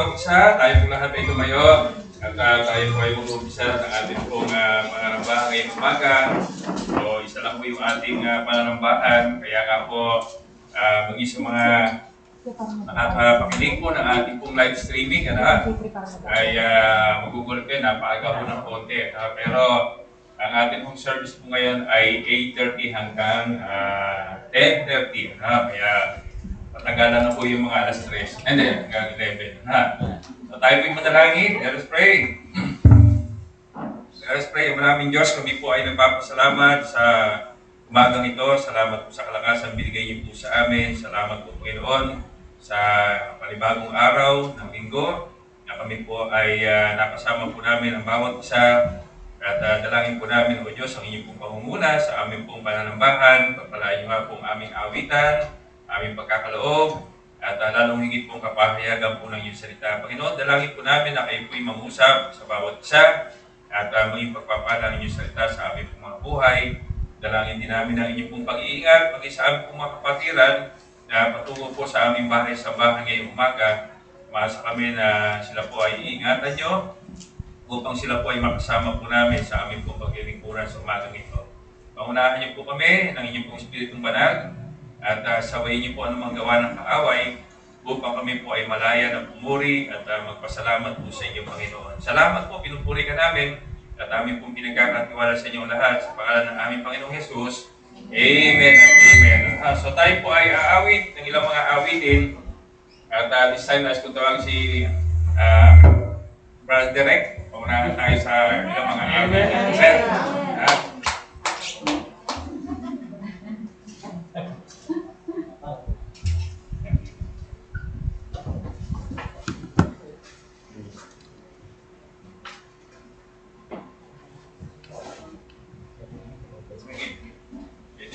bawat isa, tayo pong lahat ay tumayo at tayo po ay mag-umpisa ng ating pong pananambahan ngayong umaga. So, isa lang po yung ating pananambahan, kaya nga po maging sa mga nakakapakinig po ng ating pong live streaming ay magugulat kayo, napaaga po ng konti. Pero ang ating pong service po ngayon ay 8:30 hanggang 10:30. Kaya patagalan na po yung mga alas 3. And then, hanggang 11. So tayo po yung manalangin. Let us pray. Let us pray. Maraming Diyos, kami po ay nagpapasalamat sa umagang ito. Salamat po sa kalakasan binigay niyo po sa amin. Salamat po Panginoon sa panibagong araw ng linggo na kami po ay nakasama po namin ang bawat isa. At dalangin po namin, O Diyos, ang inyong pong pangunguna sa aming pong pananambahan. Pagpalain niyo nga pong aming awitan, aming pagkakaloob, at lalong higit pong kapahayagan po ng iyong salita. Panginoon, dalangin po namin na kayo po'y mangusap sa bawat isa at maging pagpapala ng iyong salita sa aming pong mga buhay. Dalangin din namin ang inyong pong pag-iingat, pag sa aming pong mga kapatiran na patungo po sa aming bahay sa bahay ngayong umaga. Maasa kami na sila po ay iingatan nyo upang sila po ay makasama po namin sa aming pong paglilingkuran sa umagang ito. Pangunahan niyo po kami ng inyong pong Espiritong Banal at sabayin niyo po anumang gawa ng kaaway upang kami po ay malaya ng pumuri at magpasalamat po sa inyo, Panginoon. Salamat po, pinupuri ka namin at amin pong pinagkakatiwala sa inyo lahat sa pangalan ng aming Panginoong Jesus. Amen at amen. So tayo po ay aawit ng ilang mga awitin at this time nais ko tawag si Brother Derek. Paunahan tayo sa ilang mga awitin. Sir,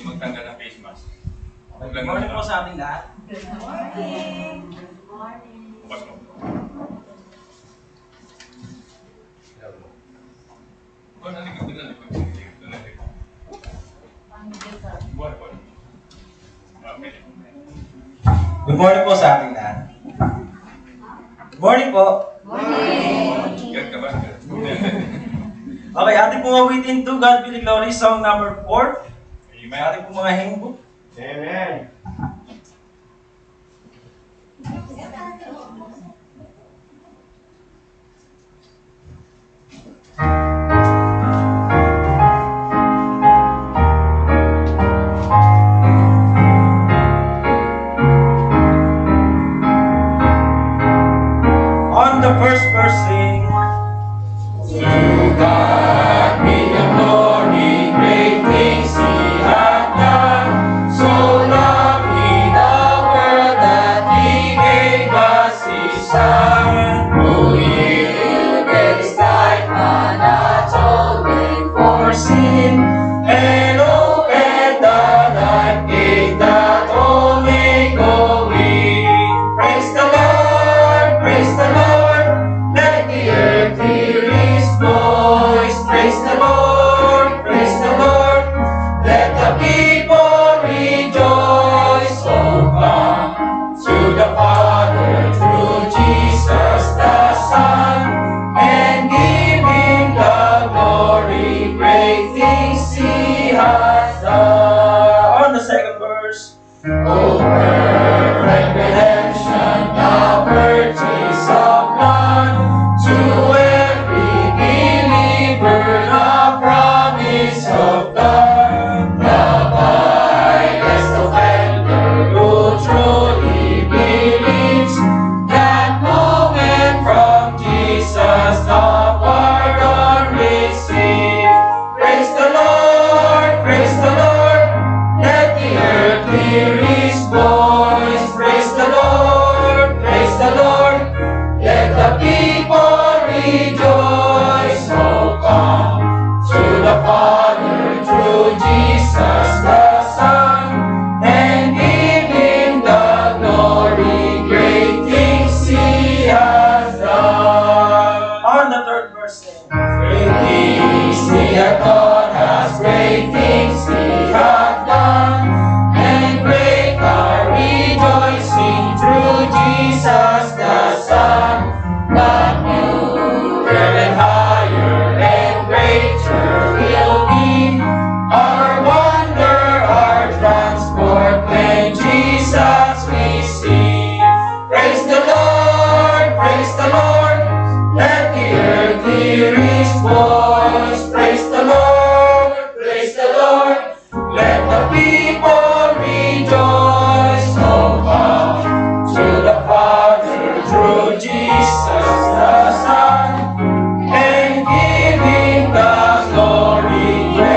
magtanggal ng face mask. Good morning po sa ating lahat. Good morning. Good morning. Bukas mo. Good morning po sa ating lahat. Good morning po. Morning. Yan ka ba? Okay, ating pong awitin to God be the glory, song number 4. May ating pong mga hymnbook. Amen. On the first verse, sing. To God be the glory, great things He hath done. So loved He the world that He gave us His Son, who yielded His life an atonement for sin, and opened the life gate that all may go in. Praise the Lord, praise the Lord, let the earth hear His voice. Praise the Lord, praise the Lord, let the people rejoice. Oh, come to the Father through Jesus the Son, and give Him the glory, great things He has done. On the second verse. Oh, perfect redemption, the purchase of blood, to every believer the promise of God. The vilest offender who truly believes that moment from Jesus the pardon receives. Praise the Lord, praise the Lord, let the earth hear His voice. Praise the Lord, praise the Lord, let the people rejoice. Oh, come to the Father through Jesus the Son, and give Him the glory, great things He has done. On the third verse, great things He hath done, has great things He hath done, and great are rejoicing through Jesus the Son.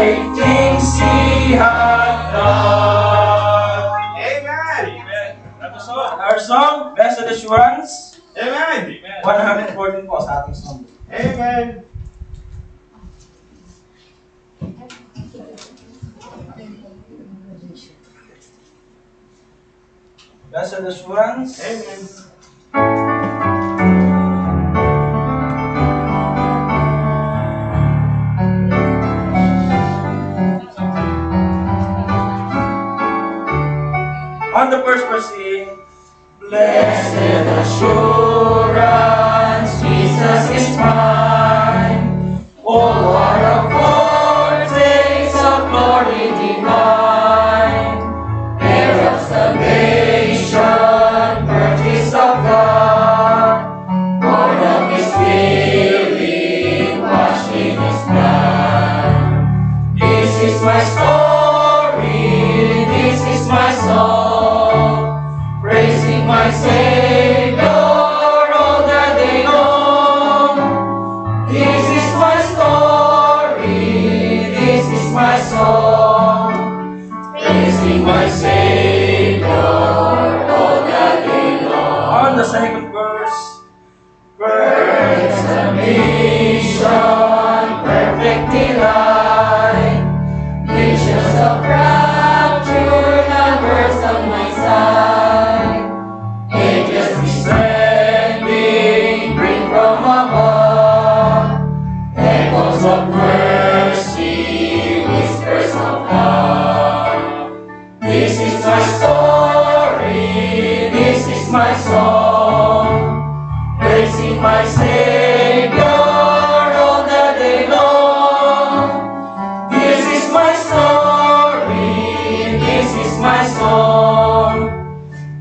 great things He hath done. Amen. Amen. Ano so? Our song, Blessed Assurance, Amen. 114 po sa ating song. Amen. Blessed Assurance. Amen. On the first verse, sing, Blessed assurance, Jesus is mine. Oh, what a foretaste of glory divine. Heir of salvation, purchase of God. Born of His Spirit, washed in His blood. This is my story, this is my song. Praising my Savior all the day long. This is my story, this is my song. Praising my Savior all the day long. on the second verse, Perfect submission, perfect delight. Visions of rapture, numbers on my side. Angels descending, bring from above. Echoes of mercy, whispers of love. This is my story, this is my song. Praising my Savior all the day long. This is my story, this is my song.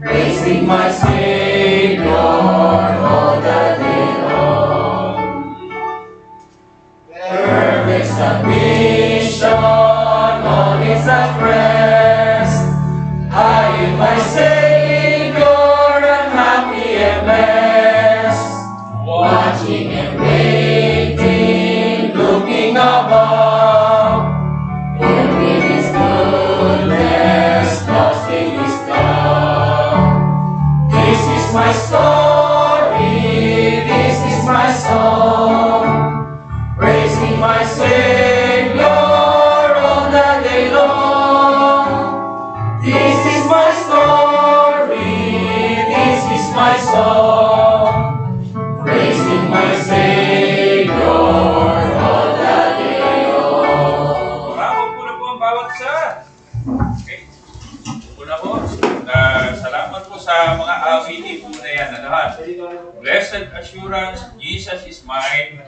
Praising my Savior all the day long. Perfect submission, all is at rest. I in my Savior am happy and blessed. Watching and waiting, looking above. Filled with His goodness, lost in His love. This is my story, this is my song. Praising my Savior all the day long. This is my story, this is my song. Praising my Savior all the day long. Bravo po na po ang bawat isa. Okay. Una po, salamat po sa mga awiti po na yan. Ano ha? Blessed assurance, Jesus is mine.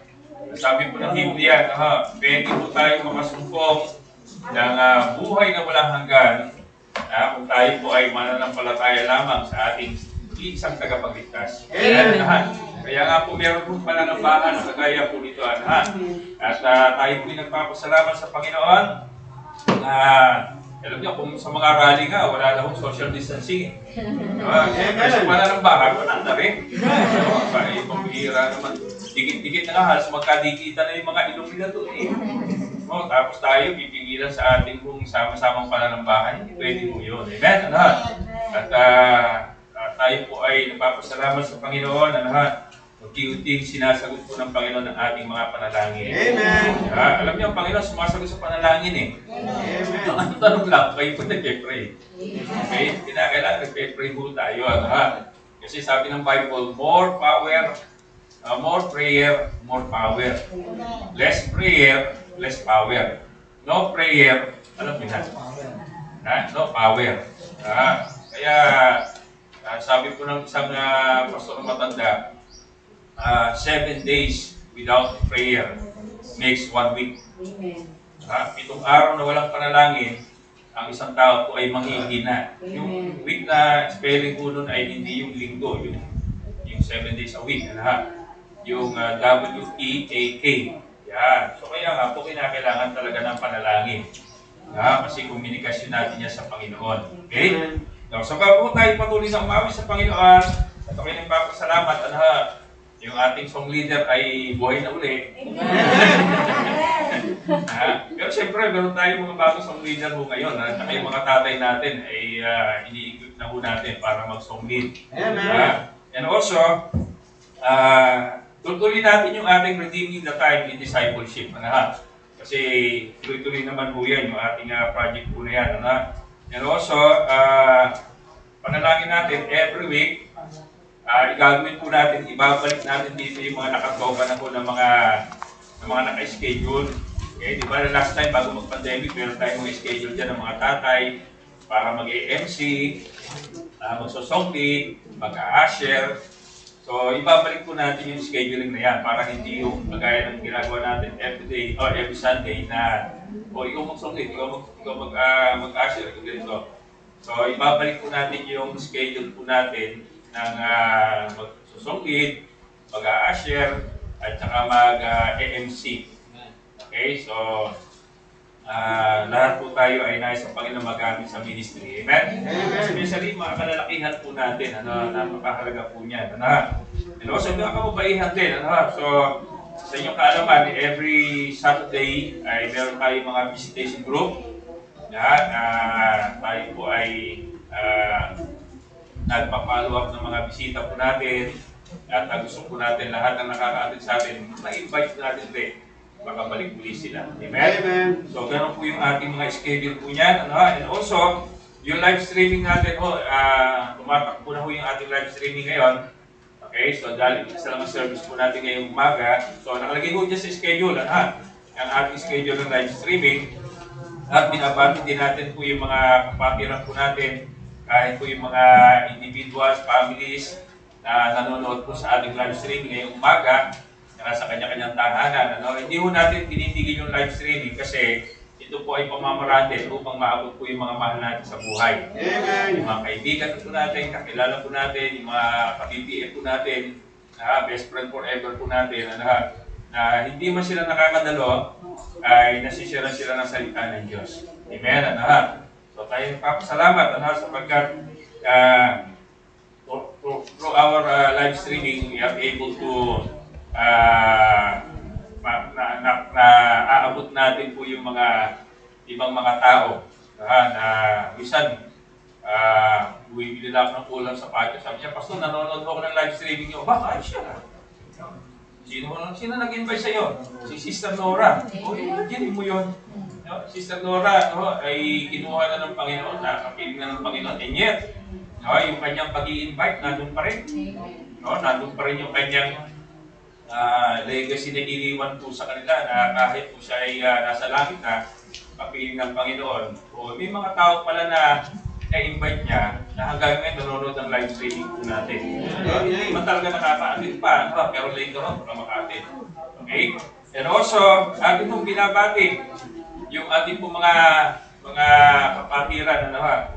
Sabi po ng Biblia, pwede po tayo makasumpong ng buhay na walang hanggan kung tayo po ay mananampalataya lamang sa ating isang tagapagligtas. Kaya nga po meron po pananampahan na kagaya po nito. At tayo po ay nagpapasalamat sa Panginoon. Alam niyo, kung sa mga rally nga, wala na hong social distancing. Kasi pananambahan, wala na rin. Pambihira naman. Dikit-dikit na nga, halos magkadikita na yung mga ilong nila doon eh. Tapos tayo, pipigilan sa ating kung sama-samang pananambahan, hindi pwede mo yun. Amen? At tayo po ay nagpapasalamat sa Panginoon. Unti-unting sinasagot po ng Panginoon ang ating mga panalangin. Amen. Alam niyo, ang Panginoon sumasagot sa panalangin eh. Ang tanong lang, kayo po nagpe-pray. Okay? Kinakailangan nagpe-pray po tayo. Kasi sabi ng Bible, more power, more prayer, more power. Less prayer, less power. No prayer, alam niyo na. No power. Kaya sabi po ng isang pastor matanda, 7 days without prayer makes 1 week. 7 araw na walang panalangin, ang isang tao po ay manghihina. Yung week na spelling po nun ay hindi yung linggo, yung 7 days a week. Yung W-E-A-K. Yan. So kaya nga po kinakailangan talaga ng panalangin. Kasi komunikasyon natin yan sa Panginoon. Okay? So bago tayo patuloy na umawi sa Panginoon, at ako yung papasalamat, yung ating song leader ay buhay na uli. Pero siyempre, meron tayong mga bagong song leader ho ngayon. At saka yung mga tatay natin ay ini-equip na ho natin para mag-song lead. And also, tutuloy natin yung ating redeeming the time in discipleship. Kasi tuloy-tuloy naman po yan, yung ating project po na yan. And also, panalangin natin every week, igagawin po natin, ibabalik natin dito yung mga nakatoka na po ng mga naka-schedule. Okay, di ba last time bago mag-pandemic, meron tayong mga schedule dyan ng mga tatay para mag-AMC, magsosongkit, mag-a-usher. So, ibabalik po natin yung scheduling na yan para hindi yung magaya ng ginagawa natin every day or every Sunday na ikaw magsongkit, ikaw mag-usher, ikaw ganito. So, ibabalik po natin yung schedule po natin ng magsusungkit, mag-a-usher, at saka mag-AMC. Okay, so lahat po tayo ay nais sa Panginoon magamit sa ministry. Amen? Especially mga kalalakihan po natin, napakahalaga po niyan. And also, mga kababaihan din. So, sa inyong kaalaman, every Saturday ay meron tayong mga visitation group. Tayo po ay nagpa-follow up ng mga bisita po natin at gusto po natin lahat ng nakaka-attend sa atin, na-invite natin din makabalik muli sila. Amen? So, ganun po yung ating mga schedule po niyan. And also, yung live streaming natin, tumatakbo na po yung ating live streaming ngayon. Okay, so dahil isa lang ang service po natin ngayong umaga. So, nakalagay po dyan sa schedule, ang ating schedule ng live streaming. At binabati din natin po yung mga kapatiran po natin, kahit po yung mga individuals, families na nanonood po sa ating live streaming ngayong umaga, sa kanya-kanyang tahanan. Hindi po natin tinitigil yung live streaming kasi ito po ay pamamaraan din upang maabot po yung mga mahal natin sa buhay. Amen. Yung mga kaibigan po natin, kakilala po natin, yung mga ka-BPF po natin, best friend forever po natin, na hindi man sila nakakadalo, ay nasisira sila ng salita ng Diyos. Amen. So tayo papasalamat sapagkat through our live streaming, we are able to aabot natin po yung mga ibang mga tao na minsan bumibili lang ng ulam sa patio. Sabi niya, Pastor, nanonood ako ng live streaming niyo. Ayos siya. Sino nag-invite sa iyo? Si Sister Nora. Imagine mo yun. Sister Nora ay kinuha na ng Panginoon, nakapiling na ng Panginoon. And yet, yung kanyang pag-i-invite, nandun pa rin. Nandun pa rin yung kanyang legacy na iniwan po sa kanila na kahit po siya ay nasa langit na kapiling ng Panginoon. May mga tao pala na na-invite niya na hanggang ngayon nanonood ng live streaming po natin. Hindi man talaga nakaka-attend pa, pero later on, baka maka-attend. Okay? And also, atin pong binabati yung ating pong mga kapatiran na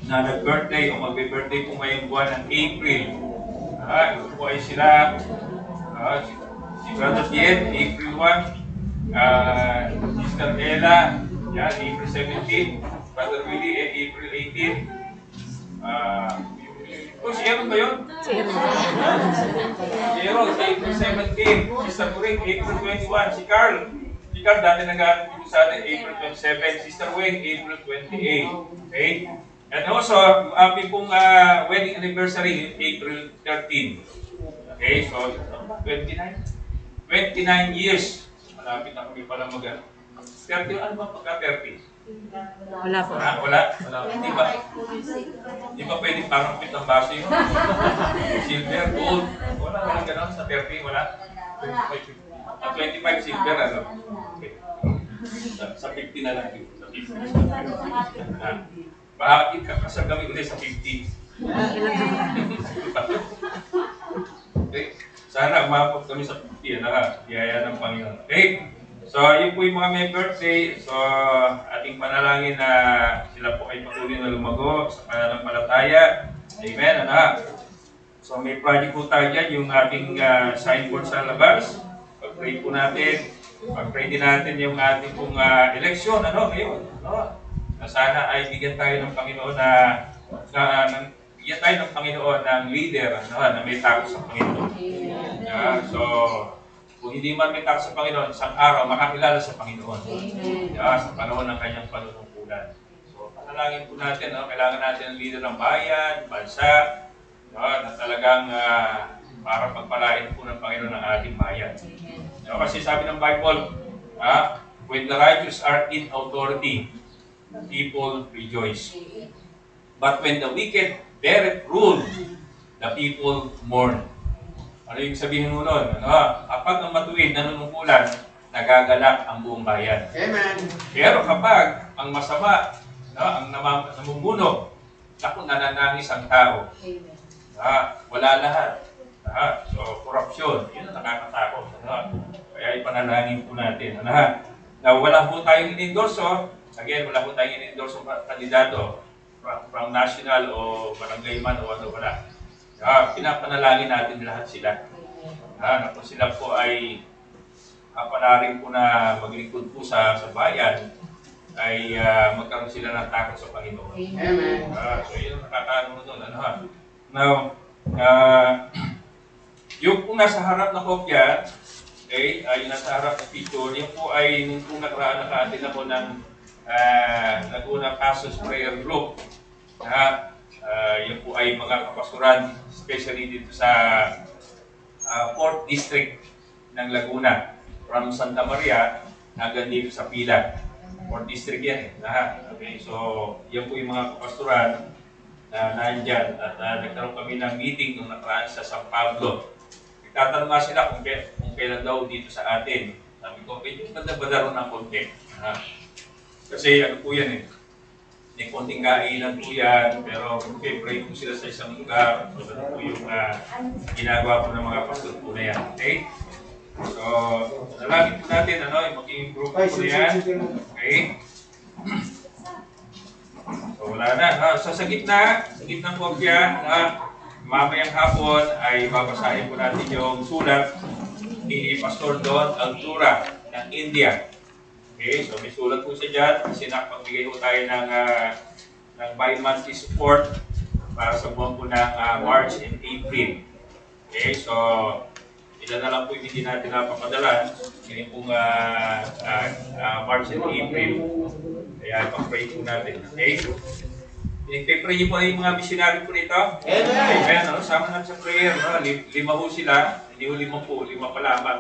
nag-birthday o mag-birthday po ngayong buwan ng April. Ito po ay sila, si Brother Diet, April 1, Sister Ella, April 17, Brother Willie, April 18. Si Aaron ba yun? Si Aaron, April 17. Sister Corinne, April 21. Si Carl, dati nag-aaral dito sa atin, April 27. Sister Wayne, April 28. Okay? And also, yung pong wedding anniversary, April 13. Okay, so 29 years. Malapit na kami pala mag-30. Ano ba pagka-30? Wala po. Wala? Di ba pwede parang pit ang baso yun? Silver, gold. Walang gano'n sa 30, wala? 25 silver, ano? Okay. Sa 50 na lang yun. Sa 50. Bakit kakasagami ulit sa 50? Okay. Sana umabot kami sa 50, biyaya ng Panginoon. Okay? So, yun po yung mga may birthday. So, ating panalangin na sila po ay patuloy na lumago sa pananampalataya. Amen. So, may project po tayo dyan, yung ating signboard sa labas. Pag-pray po natin. Pag-pray din natin yung ating pong eleksyon. Ngayon. Na sana ay bigyan tayo ng Panginoon bigyan tayo ng Panginoon ng leader na may takot sa Panginoon. So, kung hindi man may takot sa Panginoon, isang araw makakilala sa Panginoon. Sa panahon ng kanyang panunungkulan. So, panalangin po natin, kailangan natin ang leader ng bayan, bansa, na talagang para pagpalain po ng Panginoon ng ating bayan. Kasi sabi ng Bible, when the righteous are in authority, people rejoice. But when the wicked beareth rule, the people mourn. Ano yung sabihin mo nun? Kapag ang matuwid, nanunungkulan, nagagalak ang buong bayan. Amen. Pero kapag ang masama, ang namumuno, naku, nananangis ang tao. Wala lahat. So, korupsyon, yun ang nakakatakot. Kaya ipanalangin po natin. Na wala po tayong in-endorso, again, wala po tayong in-endorso kandidato from national o barangay man o ano, wala. Pinapanalangin natin lahat sila. Na kung sila po ay kapanarin po na maglingkod po sa bayan, ay magkaroon sila ng takot sa Panginoon. Amen. So yun ang nakakaano doon. Now, yung po nasa harap na kopya, yung nasa harap na picture, yung po ay nung po nakaraan naka-attend ako ng Laguna Casos Prayer Group. Yung po ay mga kapasuran, especially dito sa 4th District ng Laguna, from Santa Maria hanggang dito sa Pila. 4th District yan Okay, so yan po yung mga kapastoran na nandyan at nagkaroon kami ng meeting nung nakaraan sa San Pablo. Nagtatanong nga sila kung kailan daw dito sa atin. Sabi ko, pwede ba daw ng konti? Kasi ano po yan may konting kainan po yan, pero pray po sila sa isang lugar. So, ano po yung ginagawa po ng mga pastor po na yan. Okay? So, nalagin po natin, yung maging group po na yan. Okay? So, wala na. So, sa gitna kopya, mamayang hapon ay babasahin po natin yung sulat ni Pastor Don Altura ng India. Okay, so may sulat po siya dyan kasi nakapagbigay po tayo ng bi-monthly support para sa buwan po ng March and April. Okay, so ilan na lang po yung hindi natin napapadala. Ngayon pong March and April. Kaya ipag-pray po natin. Okay? Pinag-pray niyo po yung mga missionary po nito. Amen. Amen. Sama natin sa prayer. 5 po sila. Hindi po 5 po. 5 pa lamang.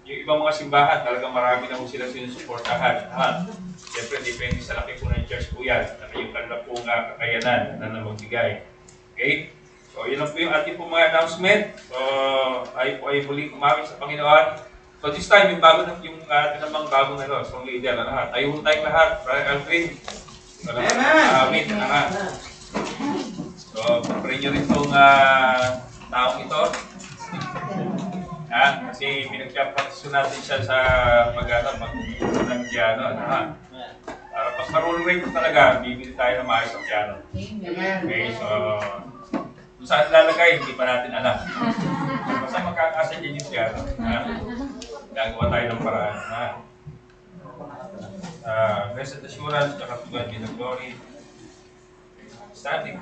Yung ibang mga simbahan, talagang marami na po sila sinusuportahan. Siyempre, depende sa laki po ng church po yan. Yung kanila po kakayanan na magbigay. Okay? So, yun lang po yung ating po mga announcement. So, ay po ay muling kumawin sa Panginoon. So, this time, yung ating namang bagong strong leader. Tayo po tayong lahat. Brother Alvin. Amen. So, pag-pray nyo rin itong taong ito. Kasi pinagpapakso natin siya sa mag-upo ng piano. Para pag marunong rin ko talaga, bibili tayo ng maayos ng piano. Okay, so kung saan lalagay, hindi pa natin alam. Basta magkakasa dyan yung piano. Gagawa tayo ng paraan. Blessed assurance, tsaka to God be the glory. Standing.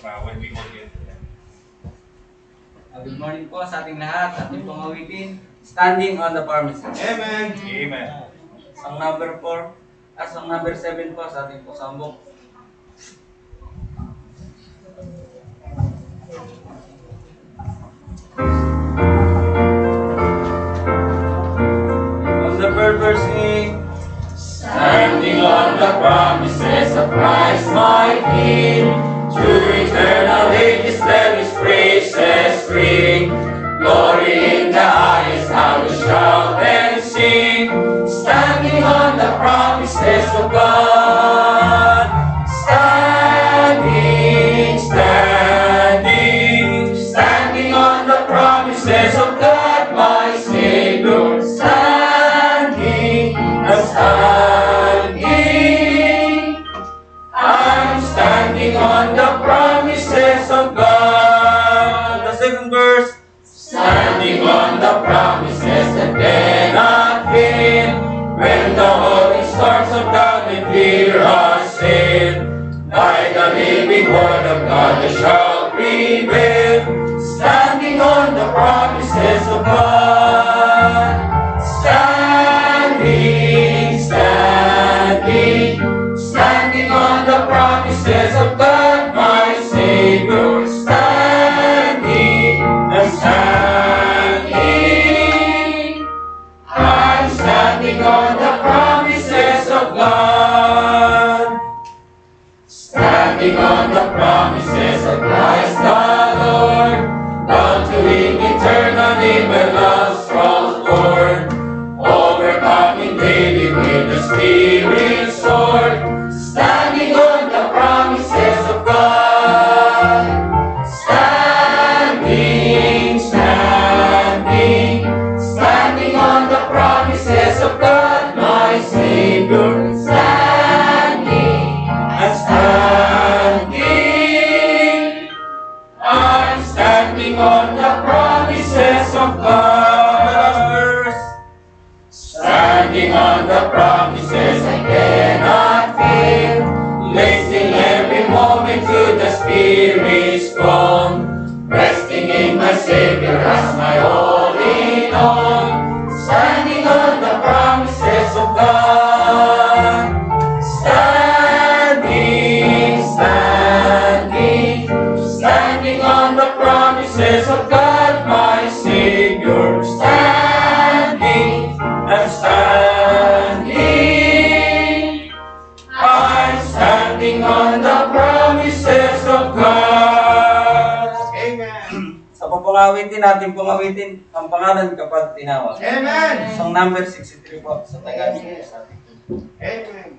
When we all get to them. Good morning po sa ating lahat. Ating pong awitin, Standing on the Promises. Amen. Amen. Song number 4, song number 7 po sa ating pong sambok. On the first verse, sing. Standing on the promises of Christ my King, through eternal ages let His praises ring. Glory in the highest, how we shout and sing. Standing on the promises of God. Standing, standing, standing on the promises of God, my Savior. Standing, I'm standing. I'm standing on the promises of God. The second verse. Standing on the promises that cannot fail. When the holy storms of doubt and fear assail, by the living word of God I shall prevail. Standing Standing on the promises of God. Standing, standing, standing on the promises of God, my Savior. Standing and standing. I'm standing on the promises of God. Standing on the promises of Christ the Lord, bound to Him eternally by love's strong cord, overcoming daily with the Spirit's sword. Standing on the promises of God. Standing, standing, standing on the promises of God, my Savior. Standing and standing. I'm standing on the promises of God. Standing on the promises I cannot fail, listening every moment to the Spirit's throne, resting in my Savior as my all in all. Standing on the promises of God. Standing, standing, standing on the promises of God, my Savior. Standing and standing. I'm standing on the promises of God. Amen. Sa papangawitin natin pangawitin ang pangalan kapag tinawag. Amen. Song number 63 po sa Tagalog. Amen.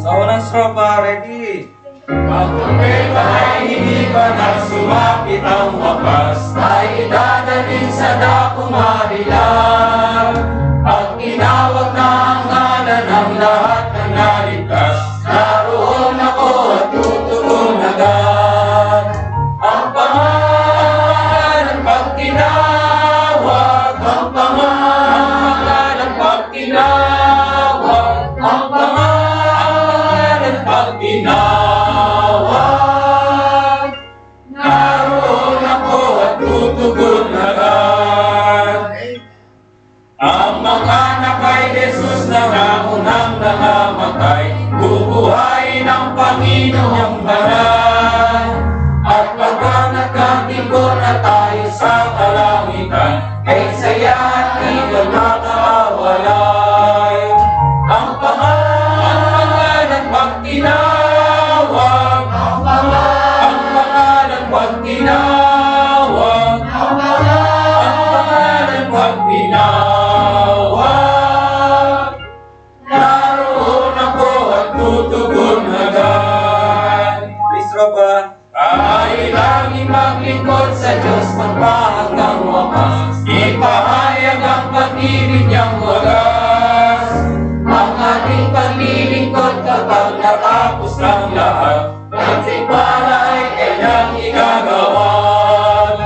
Sa unang strofa, ready? Pagkumpeta ay hindi pa nagsumapit ang wakas, tayo dadalhin sa dakong marilang. Pag tinawag na ang ngalan ng lahat ng naligtas, naroon ako at tutugon agad. Ang pangalan pag tinawag, ang pangalan pag tinawag, ang pangalan pag tinawag, naroon ako at tutugon agad. Ang mga anak kay Jesus na naunang nangamatay, bubuhayin ang Panginoong banal. At pagka nagkatibo na tayo sa kalangitan, kay saya at iyon makawalay. Ang pangalan pag tinawag, ang pangalan pag tinawag, ang pangalan pag tinawag, naroon ako at tutugon agad. Please, strofa. Ay laging maglingkod sa Diyos magpahanggang wakas, ipahayag ang pag-ibig niyang wagas. Ang ating paglilingkod kapag natapos ng lahat, pagtiwala ay kanyang igagawan.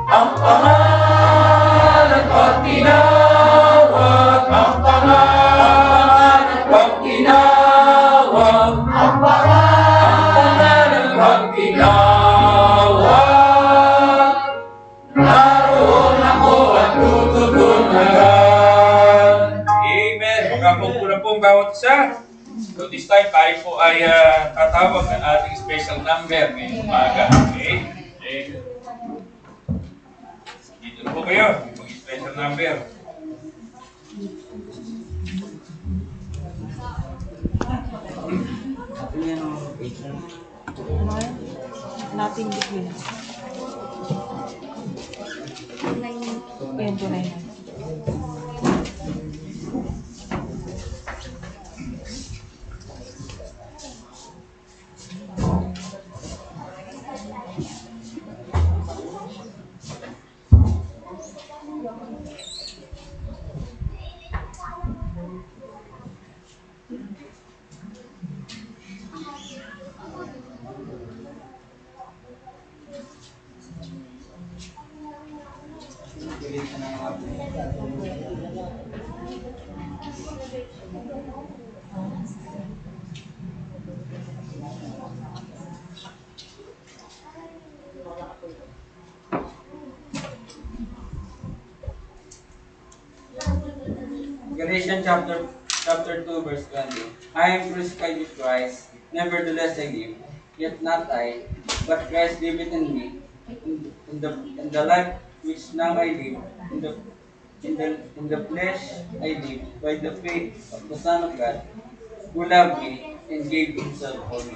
Ang pangalan pag tinawag, ang pangalan pag tinawag, ang pangalan pag tinawag, naroon ako at tutugon agad. Amen. Magkakaupo na po ang bawat isa. So this time, tayo po ay tatawag ng ating special number ngayong umaga. Okay? Okay. Dito na po kayo. Mag-special number. Ano yan ang page na? Nothing between us. Yan, tunay na. Galatians chapter 2, verse 20. I am crucified with Christ, nevertheless I live, yet not I, but Christ liveth in me. In the life which now I live, in the flesh I live, by the faith of the Son of God, who loved me and gave himself for me.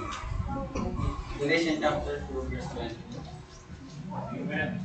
Galatians chapter 2, verse 20. Amen.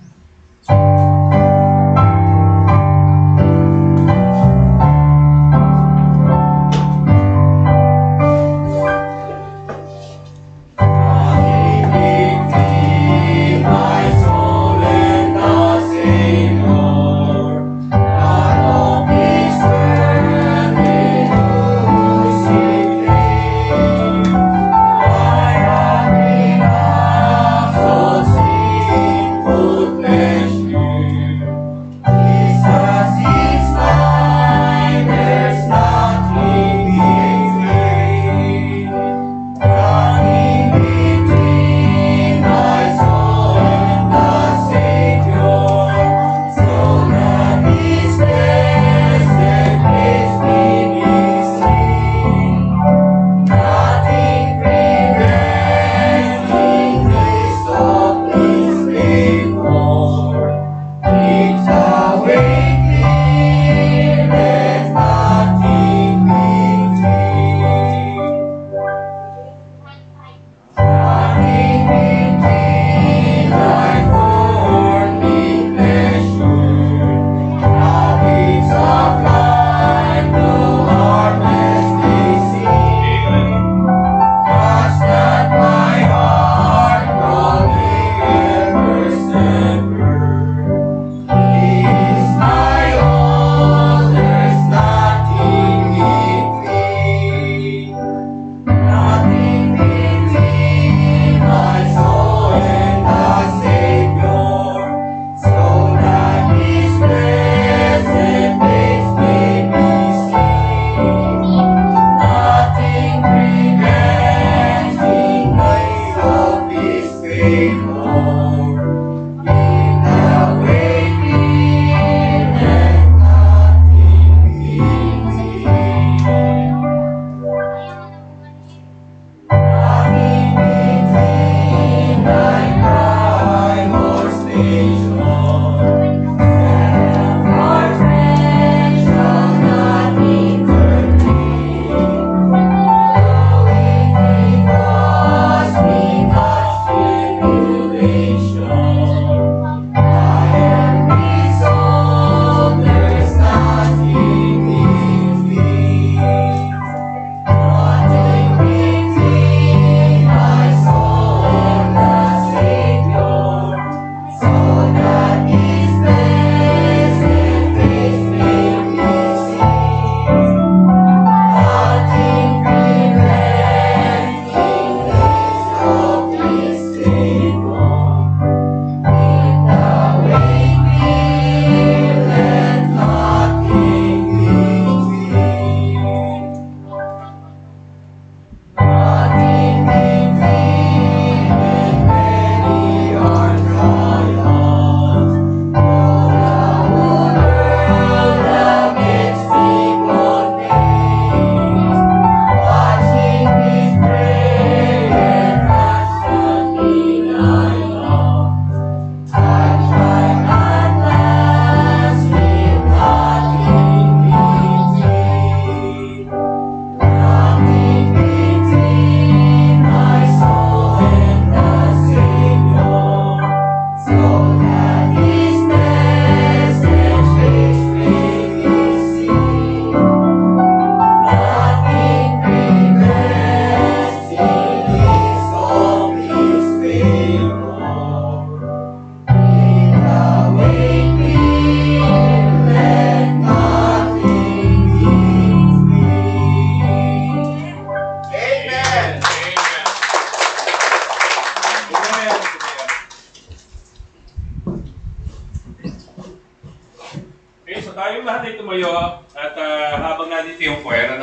Tayong lahat ay tumayo at habang nandito yung choir,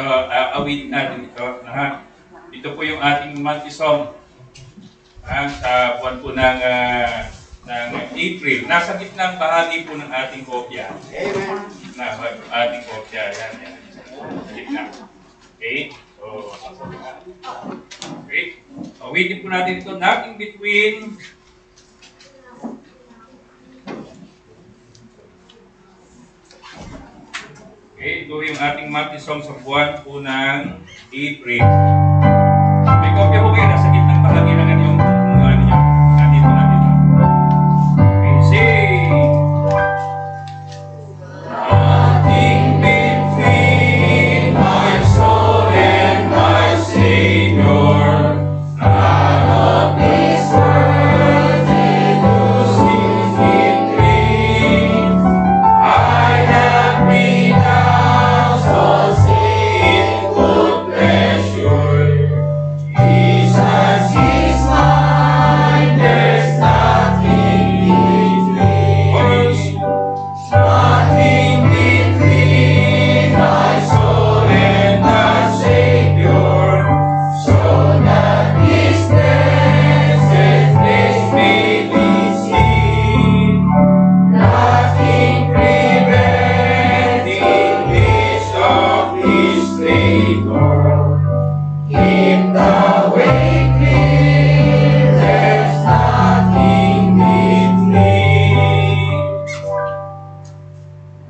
awitin natin ito. Ito po yung ating monthly song sa buwan po ng April. Nasa gitnang bahagi po ng ating kopya. Amen. Ating kopya. Yan. Gitna. Okay? So, okay. Awitin po natin ito. Nothing between okay, ito yung ating monthly song sa buwan po ng April. May kopya po kayo, nasa gitnang bahagi ng yung ano nyo. Nandito. Okay, sing! Nothing between my soul and my Savior. Out of this world, sees in dream. I have renounced all sin, good pleasure. Jesus is mine, there's nothing between. Nothing between my soul and the Savior, so that His blessed face may be seen. Nothing preventing His of His favor. Keep the way clear, there's nothing between.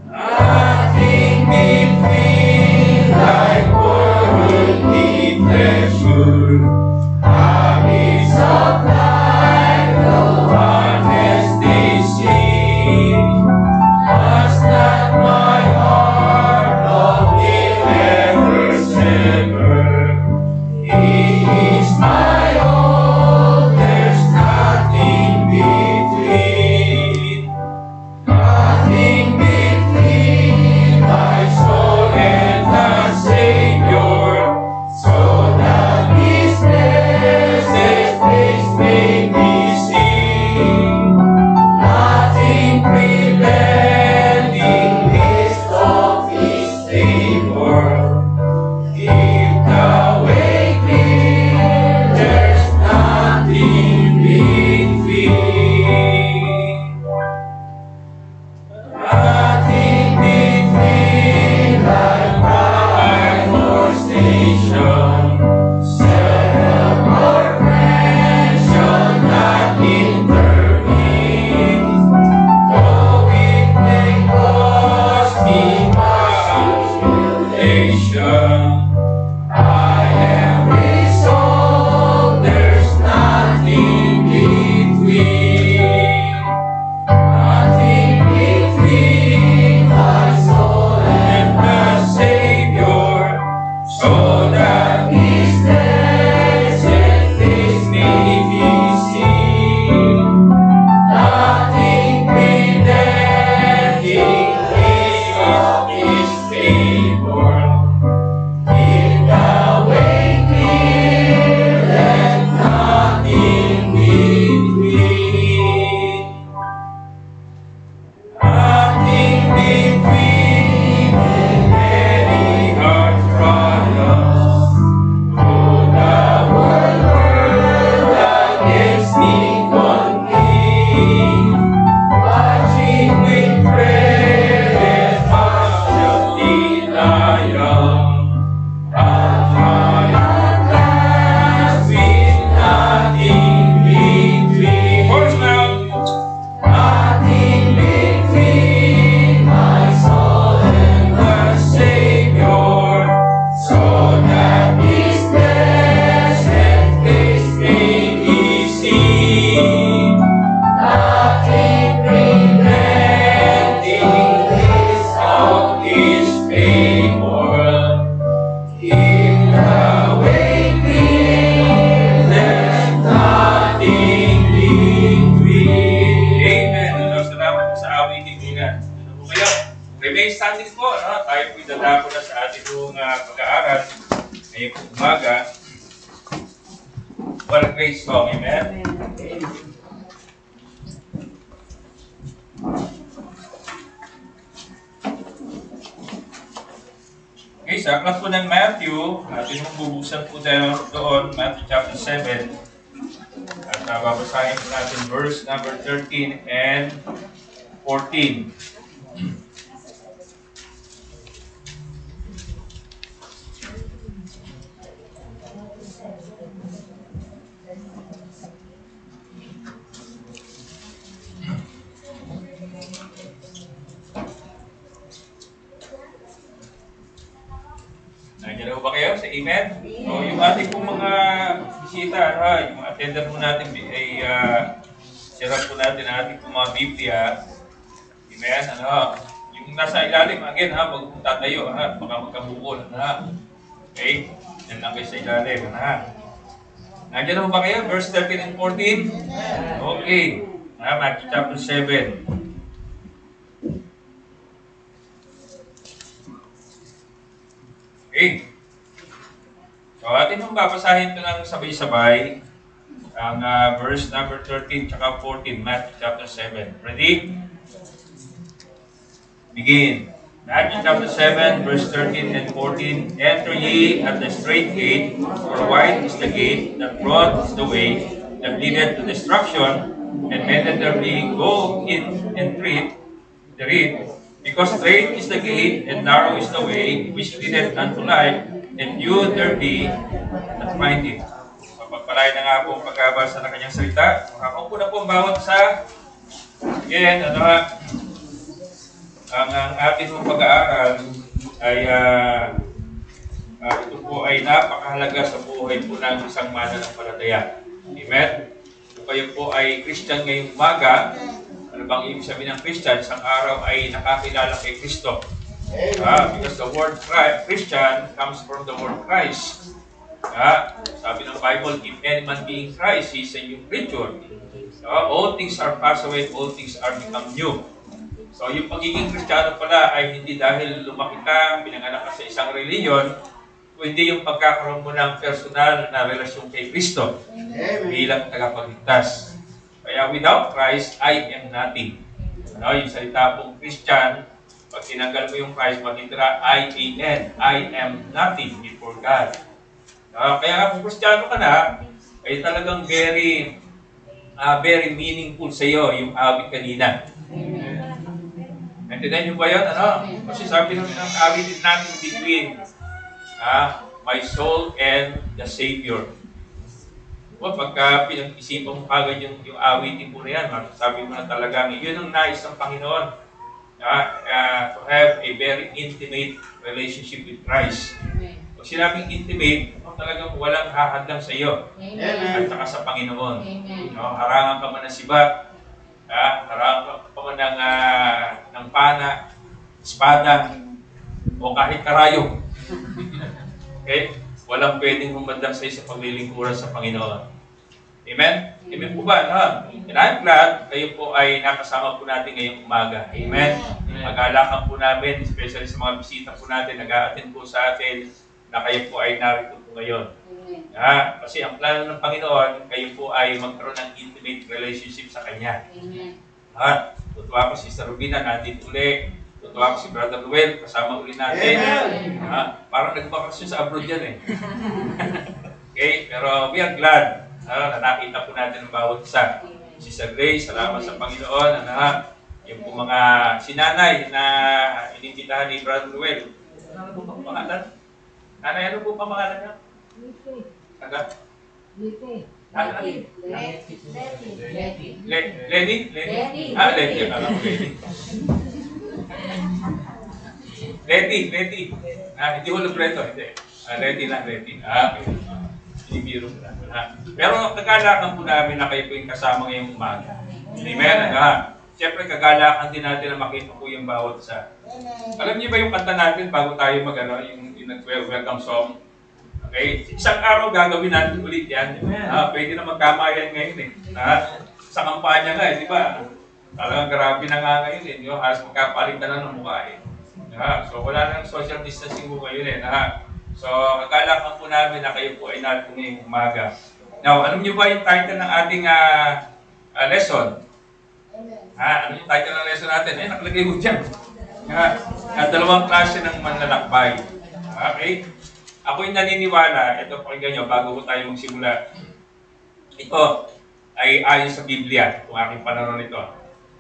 Nothing between like worldly pleasure. Habits of life, no one has they seen. Must not my heart of Him ever sever. He is my all, there's nothing between. Nothing between my soul and the Savior, so that His blessed face may be seen. Nothing preventing His of His favor. Keep the way clear, there's nothing between. Nothing between like pride or station, self or friend shall not intervene. Though it may cost me my tribulation, I am resolved, there's nothing between. Nothing between my soul and the Savior, so that His blessed face may be seen. Nothing preventing His of His favor. Keep the way clear, let nothing between. Nothing between many hard trials. Oh, the world against me compete. Watching with prayer and partial denial. I'll try at last with nothing between. Voice now! Nothing between my soul and the Savior, so that His blessed face may be seen. Nothing preventing His of His favor. Keep the way clear, there's nothing between. Amen. Ano, salamat po sa awitin nila. Ano po kayo? Remain standing po. No? Tayo po dadako na sa ating pag-aaral ngayong po umaga. For a grace song. Amen. Okay, sa aklat po ng Matthew, atin mong bubuksan po tayo doon, Matthew chapter 7. At babasahin po natin verse number 13 and 14. Amen? So, yung ating pong mga bisita, yung mga attendant po natin, ay sira po natin ang ating pong mga Biblia. Amen? Yung nasa ilalim, again, huwag mong tatayo, baka magkabukol, Okay? Yan lang kayo sa ilalim, Nandiyan na ba kayo? Verse 13 and 14? Okay. Matthew chapter 7. Okay. So, atin nung babasahin ito ng sabay-sabay ang verse number 13 tsaka 14, Matthew chapter 7. Ready? Begin. Matthew chapter 7, verse 13 and 14. Enter ye at the straight gate, for wide is the gate, that broad is the way, that leadeth to destruction, and many there be go in and therein. Because straight is the gate, and narrow is the way, which leadeth unto life, and few there be that find it. Pagpalay na nga po ang pagkabasa ng kanyang salita. Makakaupo na po ang bawat sa again, ang ating pag-aaral ay ito po ay napakahalaga sa buhay po ng isang mananampalataya. Amen? Kung kayo po ay Christian ngayong umaga, ano bang ibig sabihin ng Christian? Isang araw ay nakakilala kay Kristo. Because the word Christian comes from the word Christ. Sabi ng Bible, if any man be in Christ, he is a new creature. All things are passed away, all things are become new. So, yung pagiging Kristiyano pala ay hindi dahil lumaki ka, pinanganak ka sa isang reliyon, kundi yung pagkakaroon mo ng personal na relasyon kay Kristo bilang tagapagligtas. Kaya without Christ, I am nothing. Yung salita pong Christian, pag tinanggal mo yung Christ, magitira I-A-N, I am nothing before God. Kaya kung Kristiyano ka na, ay talagang very meaningful sa iyo yung awit kanina. Naintindihan niyo ba yun? Kasi sabi naman ng awitin natin between my soul and the Savior. Pagka pinag-isipan mo agad yung awitin po na yan, sabi mo na talagang yun ang nais ng Panginoon. To have a very intimate relationship with Christ. Pag sinabing intimate, talagang walang hahadlang sa iyo at saka sa Panginoon. Harangan ka man ng sibat, harangan ka man ng pana, espada, o kahit karayong. Okay? Walang pwedeng humandang sa iyo sa paglilingkuran sa Panginoon. Amen? Amen po ba? And I'm glad kayo po ay nakasama po natin ngayong umaga. Amen? Mag-alakan po namin, especially sa mga bisita po natin, nag-a-attend po sa atin, na kayo po ay narito po ngayon. Kasi ang plano ng Panginoon, kayo po ay magkaroon ng intimate relationship sa Kanya. Tutuwa ko si Sister Rubina, nandito uli. Tutuwa ko si Brother Noel, kasama uli natin. Parang nagbakasyon sa abroad yan eh. Okay, pero we are glad na nakita po natin ang bawat isa. Sister Grace, salamat sa Panginoon. Yung po mga sinanay na inimbitahan ni Brother Noel. Ano po bang pangalan? Nanay, ano po bang pangalan niya? Taga? Lenny? Lenny? Lenny. Alam ko Lenny. Letty. Hindi ko libreto, hindi. Letty lang, Letty. Okay. Sinibiro ko lang. Pero kagalakan po namin na kayo po yung kasama ngayong umaga. Amen. Siyempre, kagalakan din natin na makita po yung bawat isa. Alam niyo ba yung kanta natin bago tayo yung nag-welcome song? Okay? Isang araw gagawin natin ulit yan. Pwede na magkamayan ngayon eh. Sa kampanya nga eh, di ba? Talagang grabe na nga ngayon eh. Halos magkapalitan na ng mukha eh. So wala nang social distancing po ngayon eh. So kagalakan po namin na kayo po ay natin ngayong umaga. Now, alam niyo ba yung title ng ating lesson? Ano yung title ng lesson natin? Nakalagay mo dyan. Dalawang klase ng manlalakbay. Okay? Ako'y naniniwala, ito pakinggan nyo, bago ko tayo magsimula. Ito ay ayon sa Biblia, itong aking pananon ito.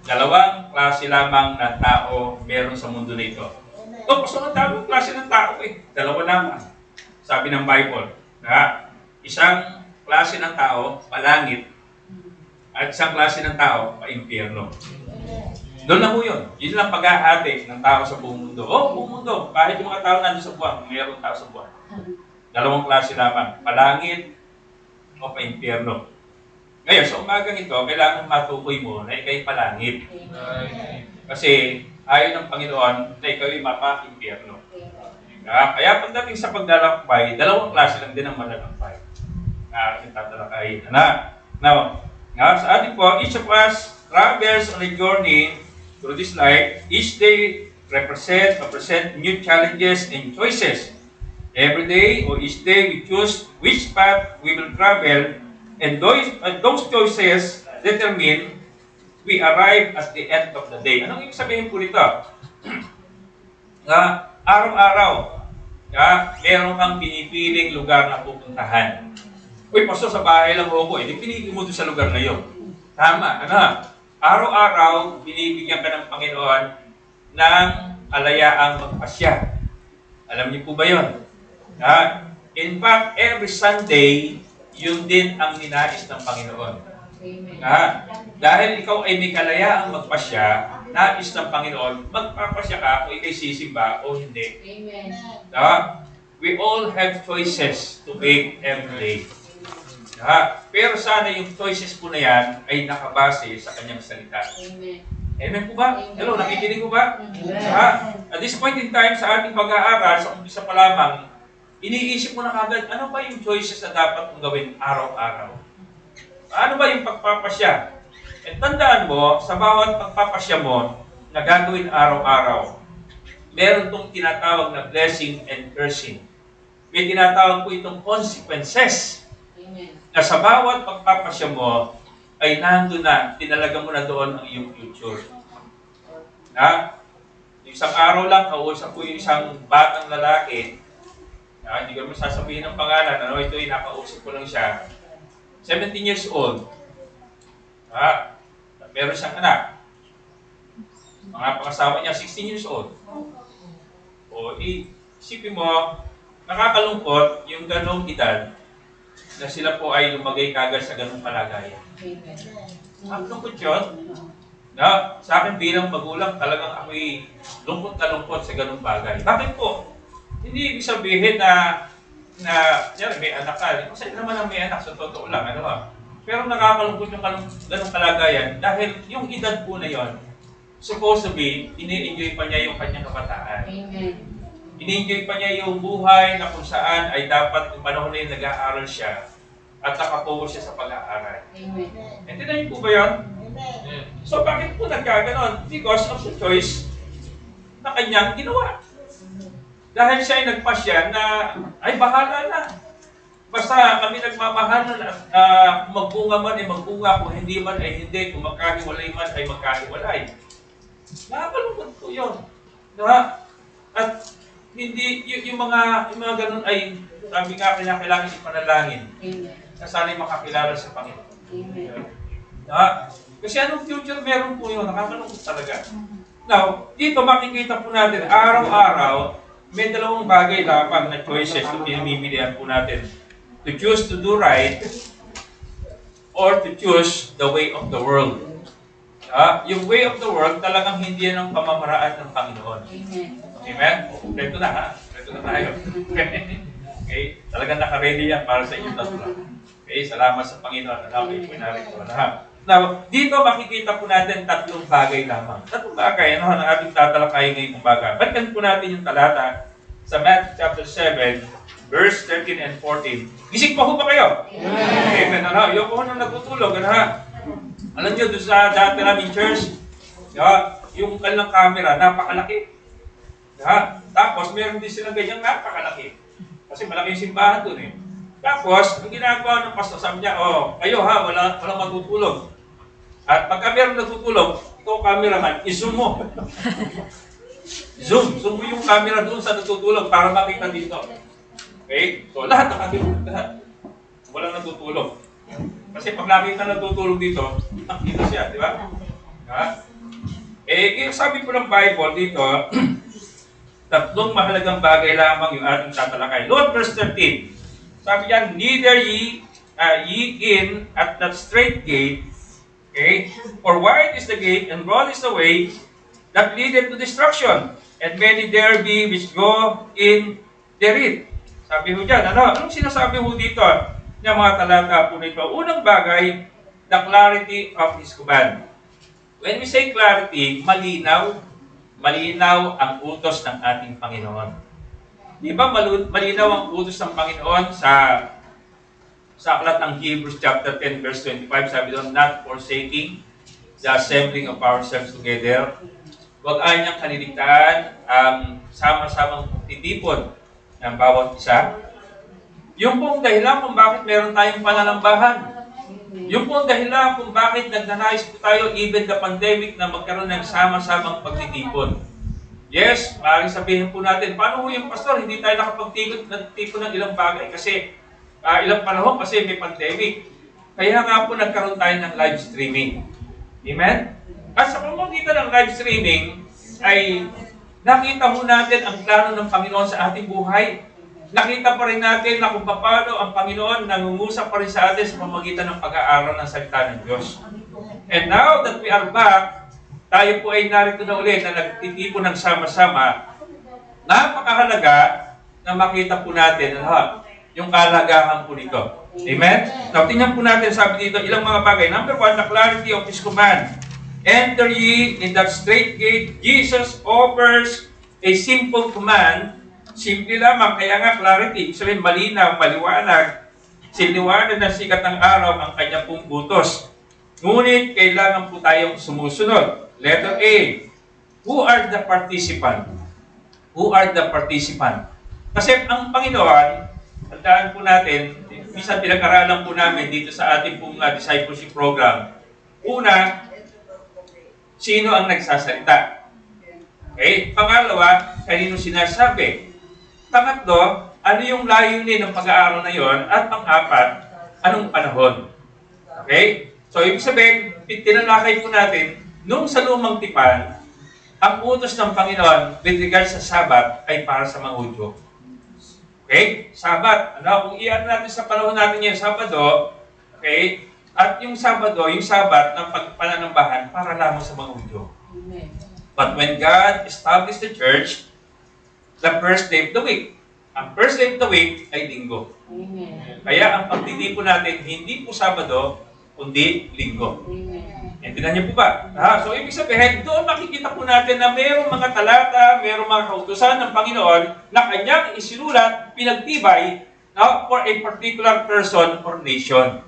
Dalawang klase lamang ng tao meron sa mundo na ito. Gusto ng dalawang klase ng tao eh. Dalawa lamang. Sabi ng Bible. Isang klase ng tao, palangit, at isang klase ng tao, pa-impyerno. Doon na po yun. Yun lang paghahati ng tao sa buong mundo. Buong mundo. Kahit yung mga tao nandun sa buwan, mayroong tao sa buwan. Dalawang klase lamang, palangit o pa-impyerno. Ngayon, sa umagang ito, kailangan matukoy mo na ikaw'y palangit. Kasi ayaw ng Panginoon na ikaw'y mapa-impyerno. Kaya pagdating sa paglalakbay, dalawang klase lang din ang malalakbay na ating tatalakayin. Now, sa ating po, each of us travels on a journey through this life. Each day represent new challenges and choices. Every day or each day we choose which path we will travel, and those choices determine we arrive at the end of the day. Anong ibig sabihin po nito? Araw-araw, meron kang pinipiling lugar na pupuntahan. Uy, pastor, sa bahay lang ako. Hindi pinili mo doon sa lugar na yun. Tama, araw-araw, binibigyan ka ng Panginoon ng alayaang magpasya. Alam niyo po ba yun? In fact, every Sunday, yun din ang ninais ng Panginoon. Dahil ikaw ay may kalayaang magpasya, nais ng Panginoon, magpapasya ka kung ikay sisimba o hindi. Amen. We all have choices to make every day. Pero sana yung choices po na yan ay nakabase sa kanyang salita. Amen. Amen po ba? Hello, nakikinig po ba? Amen. At this point in time, sa ating pag-aaral, sa umpisa pa lamang, iniisip mo na kagad, ano ba yung choices na dapat mong gawin araw-araw? Ano ba yung pagpapasya? At tandaan mo, sa bawat pagpapasya mo na gagawin araw-araw, meron itong tinatawag na blessing and cursing. May tinatawag po itong consequences. Amen. Na sa bawat pagpapasya mo, ay nandun na, tinalaga mo na doon ang iyong future. Isang araw lang, kausap ko yung isang batang lalaki, hindi ko naman sasabihin ng pangalan, ito yung nakausap ko lang siya. 17 years old. Meron siyang anak. Mga pangasawa niya, 16 years old. Isipin mo, nakakalungkot yung ganong edad na sila po ay lumagay kagad sa ganong kalagayan. Ang lungkot yun. Sa akin bilang magulang, talagang ako'y lungkot na lungkot sa ganong bagay. Bakit po? Hindi ibig sabihin na may anak ka. Kasi naman ang may anak, sa totoo lang. Pero nakakalungkot yung ganong kalagayan dahil yung edad po na yon, supposed to be, ini-enjoy pa niya yung kanyang kabataan. Amen. Ini-enjoy pa niya yung buhay na kung saan ay dapat yung panahon na yung nag-aaral siya at nakapokus siya sa pag-aaral. Amen. Entinan niyo po ba yun? So bakit po nagkaganon? Because of the choice na kanyang ginawa. Dahil siya ay nagpasya na, ay bahala na. Basta kami nagmamahalan at magbunga man ay magbunga, kung hindi man ay hindi, kung magkahiwalay man ay magkahiwalay. Nakakalungkot po yun. At hindi, yung mga ganun ay, sabi nga, kailangan ipanalangin. Amen. Na sana'y makakilala sa Panginoon. Amen. Kasi anong future meron po yun, nakakalungkot talaga. Now, dito makikita po natin, araw-araw, may dalawang bagay lamang na choices na pinamimilihan po natin. To choose to do right, or to choose the way of the world. Yung way of the world, talagang hindi yan ang pamamaraan ng Panginoon. Amen. Amen? Reto na Reto na tayo. Okay? Talagang naka-ready yan para sa inyong tatlo. Okay? Salamat sa Panginoon. Ako'y pinarito. Now, dito makikita po natin tatlong bagay lamang. Tatlong bagay, na ating tatalakayin ngayong umaga. Balikan po natin yung talata sa Matthew chapter 7, verse 13 and 14. Gising pa ho ba kayo? Amen. Yung po nang nagtutulog. Alam nyo, doon sa dati namin church, yung kanilang camera, napakalaki. Tapos, meron din silang ganyang napakalaki. Kasi malaki yung simbahan doon eh. Tapos, ang ginagawa ng pastor, sabi niya, kayo walang matutulog. At pagka meron natutulog, ikaw cameraman, i-zoom mo. Zoom mo yung camera doon sa natutulog para makita dito. Okay? So, lahat nakatulog. Walang natutulog. Kasi pag nakita natutulog dito, nakita siya, di ba? Sabi po ng Bible dito, tatlong mahalagang bagay lamang yung ating tatalakay. Note verse 13. Sabi niya, neither ye in at that straight gate, okay? For wide is the gate and broad is the way that leadeth to destruction, and many there be which go in therein. Sabi ho dyan, anong sinasabi ho dito ng mga talata po nito? Unang bagay, the clarity of His command. When we say clarity, malinaw ang utos ng ating Panginoon. Di ba malinaw ang utos ng Panginoon sa aklat ng Hebrews chapter 10 verse 25, sabi doon, not forsaking the assembling of ourselves together. Huwag niyang kaliligtaan ang sama-samang titipon ng bawat isa. Yung pong dahilan kung bakit meron tayong pananambahan. Yung pong dahilan kung bakit nagnanais po tayo even the pandemic na magkaroon ng sama-samang pagtitipon. Yes, maaaring sabihin po natin, paano ho yung pastor? Hindi tayo nakapagtipon ng ilang bagay kasi ilang panahon kasi may pandemic. Kaya nga po nagkaroon tayo ng live streaming. Amen? At sa pamamagitan ng live streaming ay nakita mo natin ang plano ng Panginoon sa ating buhay. Nakita pa rin natin na kung paano ang Panginoon nangungusap pa rin sa atin sa pamamagitan ng pag-aaral ng salita ng Diyos. And now that we are back, tayo po ay narito na ulit na nagtitipon ng sama-sama. Napakahalaga na makita po natin yung kalagahan po nito. Amen? Now, tingnan po natin, sabi dito, ilang mga bagay. Number 1, the clarity of His command. Enter ye in that straight gate. Jesus offers a simple command. Simple lamang, kaya nga clarity. Sabihin, malinaw, maliwanag. Siliwanag ng sikat ng araw ang kanya pong butos. Ngunit, kailangan po tayong sumusunod. Letter A. Who are the participant? Who are the participant? Kasi ang Panginoon, tandaan po natin, minsan pinag-aralan po namin dito sa ating pong discipleship program. Una, sino ang nagsasalita? Okay? Pangalawa, kanino sinasabi? Pangatlo, ano yung layunin ng pag-aaral na yon? At pang-apat, anong panahon? Okay? So, ibig sabihin, tinalakay po natin, nung sa lumang tipan, ang utos ng Panginoon with regards sa Sabat ay para sa mga Hudyo. Okay? Sabat. Kung iyan natin sa panahon natin yung Sabado, okay? At yung Sabado, yung Sabat ng pagpananambahan para lamang sa mga Hudyo. But when God established the church, the first day of the week. Ang first day of the week ay Linggo. Kaya ang pagtitipon natin, hindi po Sabado, kundi Linggo. Intindihan niyo po ba? So, ibig sabihin, doon makikita po natin na mayroong mga talata, mayroong mga kautusan ng Panginoon na kanyang isinulat, pinagtibay for a particular person or nation.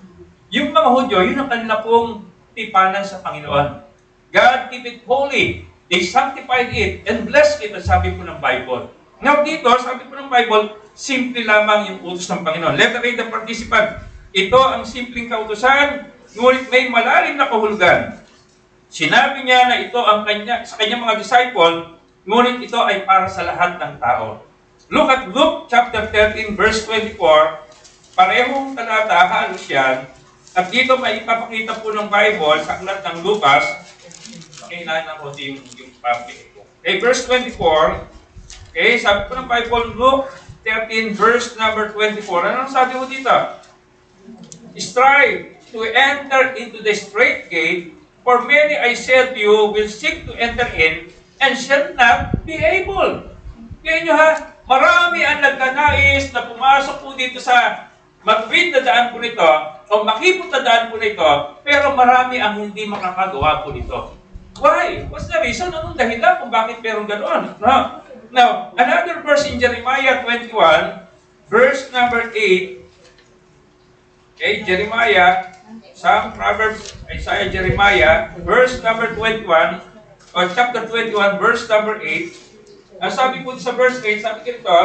Yung mga Hudyo, yun ang kanila pong tipanan sa Panginoon. God keep it holy. They sanctified it and blessed it, sabi po ng Bible. Now dito, sabi po ng Bible, simple lamang yung utos ng Panginoon. Letter A, the participant. Ito ang simpleng kautusan, ngunit may malalim na kahulugan. Sinabi niya na ito ang sa kanyang mga disciple, ngunit ito ay para sa lahat ng tao. Look at Luke chapter 13 verse 24. Parehong talata, halos yan. At dito may ipapakita po ng Bible sa aklat ng Lucas. Kailangan ko yung public ko. Okay, verse 24. Okay, sabi po ng Bible, Luke 13 verse number 24. Anong sabi mo dito? Strive to enter into the straight gate, for many, I said to you, will seek to enter in, and shall not be able. Kaya nyo marami ang nagkanais na pumasok po dito sa magwid na daan po nito, o makipot na daan po nito, pero marami ang hindi makakagawa po nito. Why? What's the reason? Anong dahilan kung bakit meron ganoon? Now, another verse in Jeremiah 21, verse number 8, okay, Jeremiah, Psalm, Proverbs, Isaiah, Jeremiah, verse number 21, or chapter 21, verse number 8. Ang sabi po sa verse 8, sabi ko ito,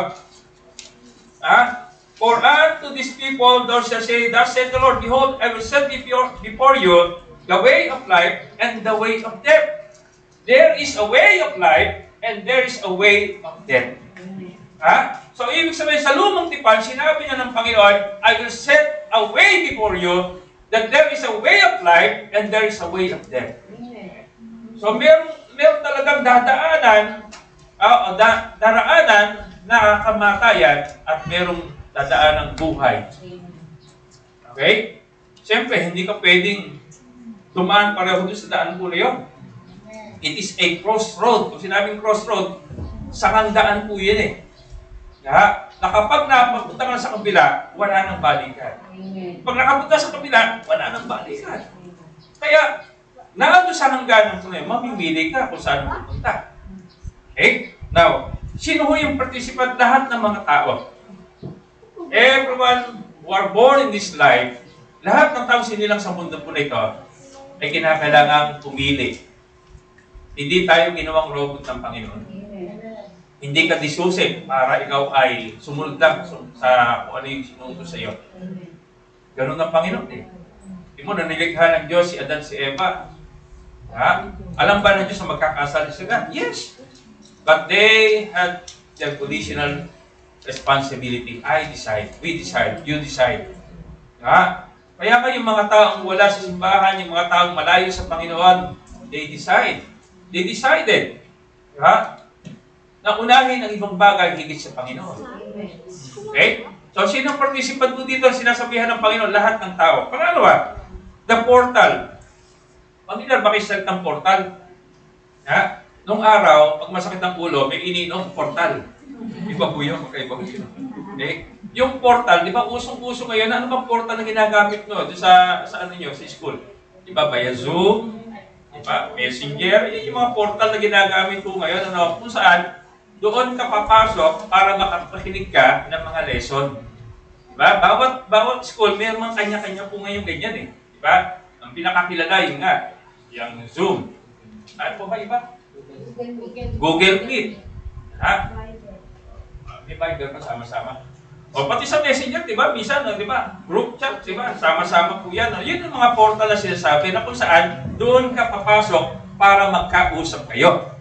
for unto these people thou shalt say, thus said the Lord, behold, I will set before you the way of life and the way of death. There is a way of life and there is a way of death. So, ibig sabihin, sa lumang tipan, sinabi niya ng Panginoon, I will set a way before you that there is a way of life and there is a way of death. So, meron talagang daraanan na kamatayan at merong dadaan ng buhay. Okay? Siyempre, hindi ka pwedeng tumaan pareho doon sa daan po na yun. It is a crossroad. Kung sinabing crossroad, sakang daan po yun eh. na kapag napunta ka na sa kabila, wala nang balikan. Pag nakapunta sa kabila, wala nang balikan. Kaya, naano sa hangganan ko na yun, mamimili ka kung saan mo pupunta. Okay? Now, sino ho yung participant? Lahat ng mga tao. Everyone who are born in this life, lahat ng tao sinilang sa mundo po na ito, ay kinakailangang pumili. Hindi tayo ginawang robot ng Panginoon. Hindi ka disusik para ikaw ay sumunod lang sa kung ano yung sinuto sa iyo. Ganun ang Panginoon eh. Hindi mo na nilikha ng Diyos si Adan si Eva. Ha? Alam ba ng Diyos na magkakasal sila? Yes. But they had their conditional responsibility. I decide, we decide, you decide. Ha? Kaya yung mga taong wala sa simbahan, yung mga taong malayo sa Panginoon, they decide. They decided. Ha? Na unahin ang ibang bagay higit sa Panginoon. Okay? So, sinong participant mo dito ang sinasabihan ng Panginoon? Lahat ng tao. Pangalawa, the portal. Pamilyar ba kayo sa salitang portal? Ha? Nung araw, pag masakit ang ulo, may ininom portal. Iba po yun, magkaiba po yun. Okay? Yung portal, di ba usong-uso ngayon, ano bang portal na ginagamit no? Sa ano nyo, sa school? Di ba, via Zoom? Di ba, Messenger? Yan yung mga portal na ginagamit po ngayon, ano? Kung saan, doon ka papasok para makapakinig ka ng mga lesson. Diba? Bawat school, may mga kanya-kanya po ngayon ganyan eh. Diba? Ang pinakakilala yung nga, yung Zoom. Ano po ba iba? Google Meet. Ha? May Viber pa sama-sama. O pati sa Messenger, diba? Minsan, diba? Group chat, diba? Sama-sama po yan. Yun yung mga portal na sinasabi na kung saan doon ka papasok para magkausap kayo.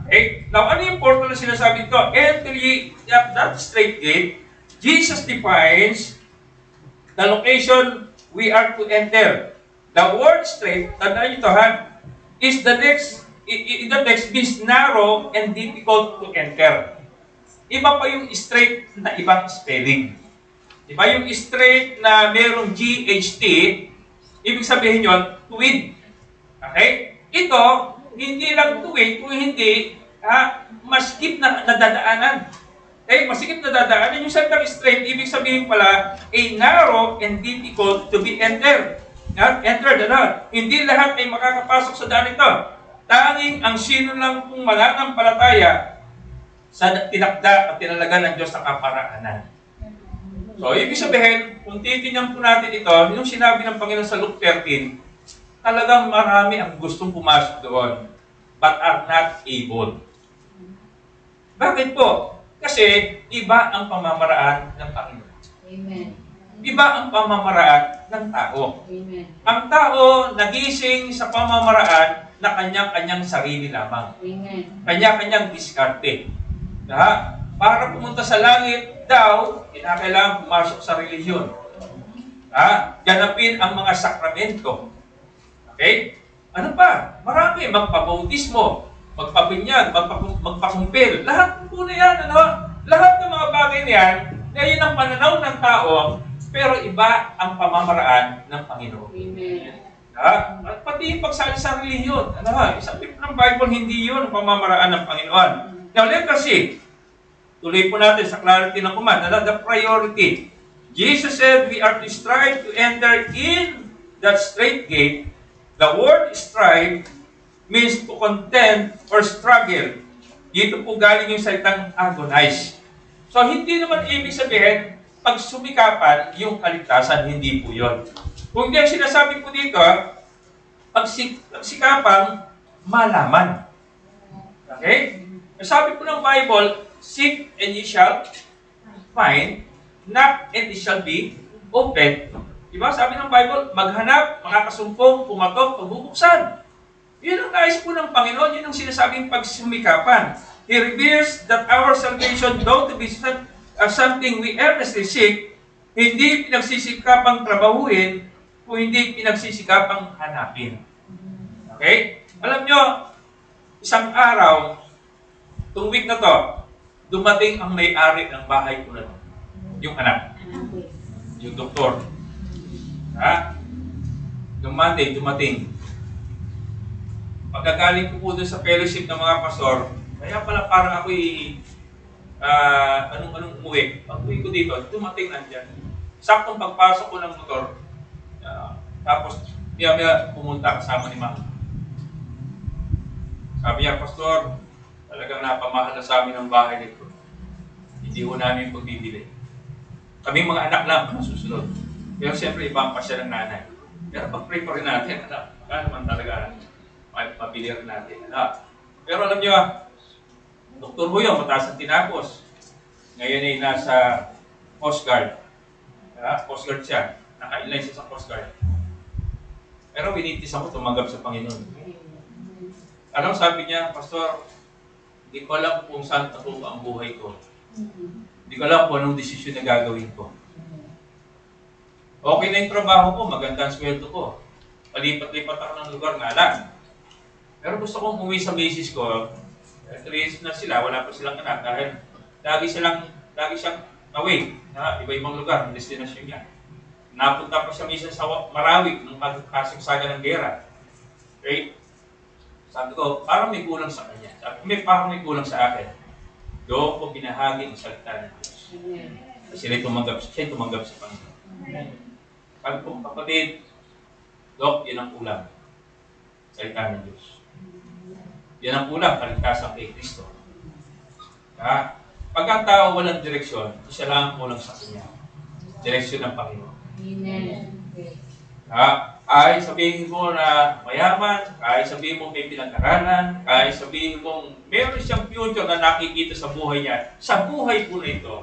Okay? Now, ano yung portal na sinasabi ito? Enter ye at that straight gate. Jesus defines the location we are to enter. The word straight, tandaan nyo ito ha, is the text means narrow and difficult to enter. Iba pa yung straight na ibang spelling. Iba yung straight na merong GHT, ibig sabihin yun, tuwid. Okay? Ito, hindi lang tuwid, kung hindi, maskip na nadadaanan. Masikip na dadaanan. Yung salitang straight, ibig sabihin pala, a narrow and difficult to be entered. Entered, ano? Hindi lahat ay makakapasok sa daan ito. Tanging ang sino lang kung mananampalataya sa tinakda at tinalaga ng Diyos ng kaparaanan. So, ibig sabihin, kung titignan po natin ito, yung sinabi ng Panginoon sa Luke 13, talagang marami ang gustong pumasok doon, but are not able. Bakit po? Kasi iba ang pamamaraan ng Panginoon. Amen. Iba ang pamamaraan ng tao. Amen. Ang tao nagising sa pamamaraan na kanyang-kanyang sarili lamang. Amen. Kanya-kanyang diskarte. Para pumunta sa langit daw, kinakailangan pumasok sa relihiyon. Ganapin ang mga sakramento. Okay? Ano pa? Marami. Magpabautismo, magpabinyag, magpakumpil. Lahat po na yan. Ano? Lahat ng mga bagay na yan, ngayon ang pananaw ng tao, pero iba ang pamamaraan ng Panginoon. Amen. At pati yung pagsali sa relihiyon. Sabi po ng Bible, hindi yun ang pamamaraan ng Panginoon. Now, let us see. Tuloy po natin sa clarity ng command. The priority. Jesus said, we are to strive to enter in that straight gate. The word strive means to contend or struggle. Dito po galing yung salitang agonize. So, hindi naman ibig sabihin, pag sumikapan, yung kaligtasan, hindi po yun. Kung hindi ang sinasabi po dito, pagsikapan, malaman. Okay? Sabi po ng Bible, seek and ye shall find, knock and it shall be open. Diba? Sabi ng Bible, maghanap, makakasumpong, pumatok, pagbubuksan. Yun ang nais po ng Panginoon, yun ang sinasabing pagsumikapan. He reveals that our salvation, though to be something we earnestly seek, hindi pinagsisikapang trabahuin, kung hindi pinagsisikapang hanapin. Okay? Alam nyo, isang araw, itong week na to, dumating ang may-ari ng bahay ko na to. Yung anak. Yung doktor. Yung Monday, dumating. Pagkagaling ko po doon sa fellowship ng mga pastor, kaya pala parang ako'y anong umuwi. Pag-uwi ko dito, dumating nandyan. Saktong pagpasok ko ng motor, tapos maya pumunta kasama ni Ma'am. Sabi niya, Pastor, talagang napamahal na sa amin ang bahay nito. Hindi ko namin pagbibili. Kaming mga anak lang ang susunod. Pero siyempre, ibang pasya ng nanay. Pero pag-pray pa rin natin, anak, baka naman talaga mapili rin natin. Anak. Pero alam niyo, Dr. Huyo, mataas ang tinapos. Ngayon ay nasa Coast Guard. Coast Guard siya. Naka-inline siya sa Coast Guard. Pero winitis ako tumanggap sa Panginoon. Ano sabi niya, Pastor, hindi ko alam kung saan ako ang buhay ko. Hindi ko alam kung anong desisyon na gagawin ko. Okay na yung trabaho ko, maganda ang sweldo ko. Palipat-lipat ako ng lugar nga lang. Pero gusto kong umuwi sa misis ko. 3 years na sila, wala pa silang anak dahil lagi siyang away na iba-ibang lugar, ang destinasyon niya. Napunta pa siya minsan sa Marawi nung magkasagsaga ng gera. Okay? Sabi ko, parang may kulang sa kanya. Sabi ko, parang may kulang sa akin. Doon ko binahagi ang salita ng Diyos. Siya tumanggap sa Panginoon. Sabi ko, kapatid, Dok, yan ang kulang. Salita ng Diyos. Yan ang kulang, kaligtasan kay Kristo. Pag ang tao walang direksyon, siya lang ang kulang sa kanya. Direksyon ng Panginoon. Kahit sabihin mo na mayaman, kahit sabihin mo may pinag-aralan, kahit sabihin mo meron siyang future na nakikita sa buhay niya, sa buhay po na ito,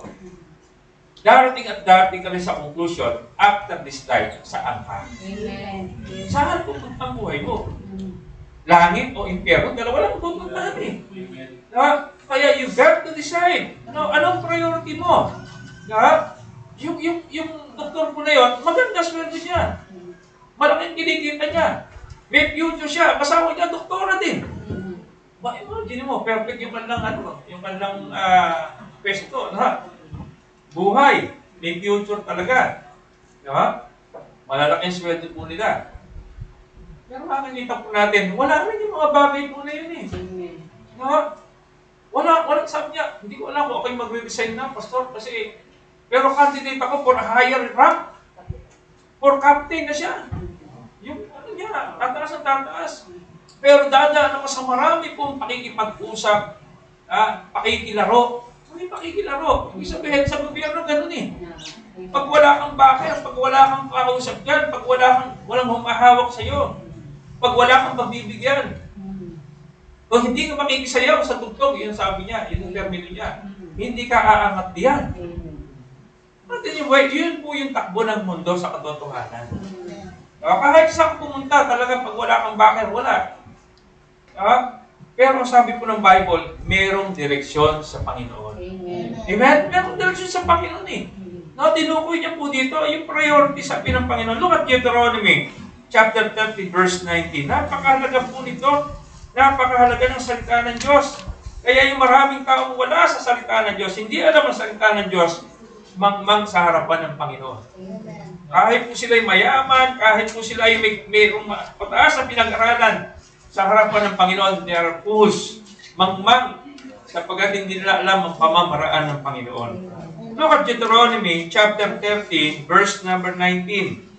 darating at darating ka rin sa conclusion, after this life, saan ka? Saan pupunta ang buhay mo? Langit o impyerno, dalawa lang pupuntahan eh. Kaya you got to decide. Anong priority mo? Yung doktor mo na yun, maganda sweldo niya. Malaking kinikita niya. May future siya. Kasama niya, doktora din. Imagine mo, perfect yung kanilang pwesto. Buhay. May future talaga. Malalaking sweldo po nila. Pero makikita po natin, wala rin yung mga bagay po na yun eh. Wala, sabi niya, hindi ko alam kung ako'y magre-resign na, Pastor, kasi, pero candidate ako for a higher rank. For captain na siya. Yung niya, tataas ang tataas. Pero dadaan ako sa marami pong pakikipag-usap, pakikilaro. May pakikilaro. Ibig sabihin sa gobyerno, ganun eh. Pag wala kang backer, pag wala kang kausap dyan, pag walang humahawak sa'yo, pag wala kang pagbibigyan, o hindi ka makikisayaw sa tugtog, yun sabi niya, yun ang termino niya, hindi ka aangat diyan. Yun po yung takbo ng mundo sa katotohanan. Kahit saan pumunta, talagang pag wala kang backer, wala. Pero sabi po ng Bible, merong direksyon sa Panginoon. Amen? Merong direksyon sa Panginoon eh. Tinukoy niya po dito, yung priority sa ng Panginoon. Look at Deuteronomy, chapter 30, verse 19. Napakahalaga po nito. Napakahalaga ng salita ng Diyos. Kaya yung maraming taong wala sa salita ng Diyos, hindi alam ang salita ng Diyos, mangmang sa harapan ng Panginoon. Kahit po sila'y mayaman, kahit po sila'y mayroong pataas na pinag-aralan sa harapan ng Panginoon, they are fools, mangmang, sapagkat hindi nila alam ang pamamaraan ng Panginoon. Look at Deuteronomy chapter 30, verse number 19.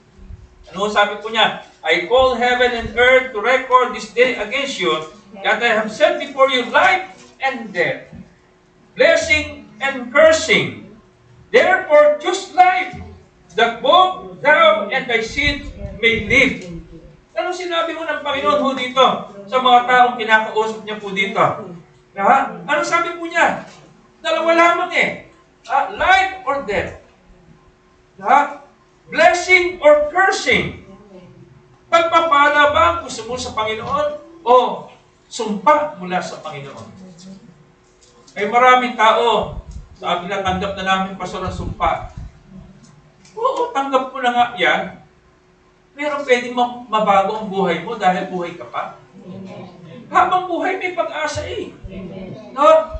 Ano sabi po niya? I call heaven and earth to record this day against you that I have set before you life and death, blessing and cursing. Therefore choose life, that both thou and thy seed may live. Ano sinabi mo ng Panginoon ho dito sa mga taong kinakausap niya po dito? Ano sabi po niya? Dalawa lamang eh. Life or death. Blessing or cursing. Pagpapala ba ang gusto mo sa Panginoon o sumpa mula sa Panginoon? Ay maraming tao, sabi na tanggap na namin pastor ang sumpa. Oo, tanggap mo na nga yan. Pero pwedeng mabago ang buhay mo dahil buhay ka pa. Habang buhay, may pag-asa eh.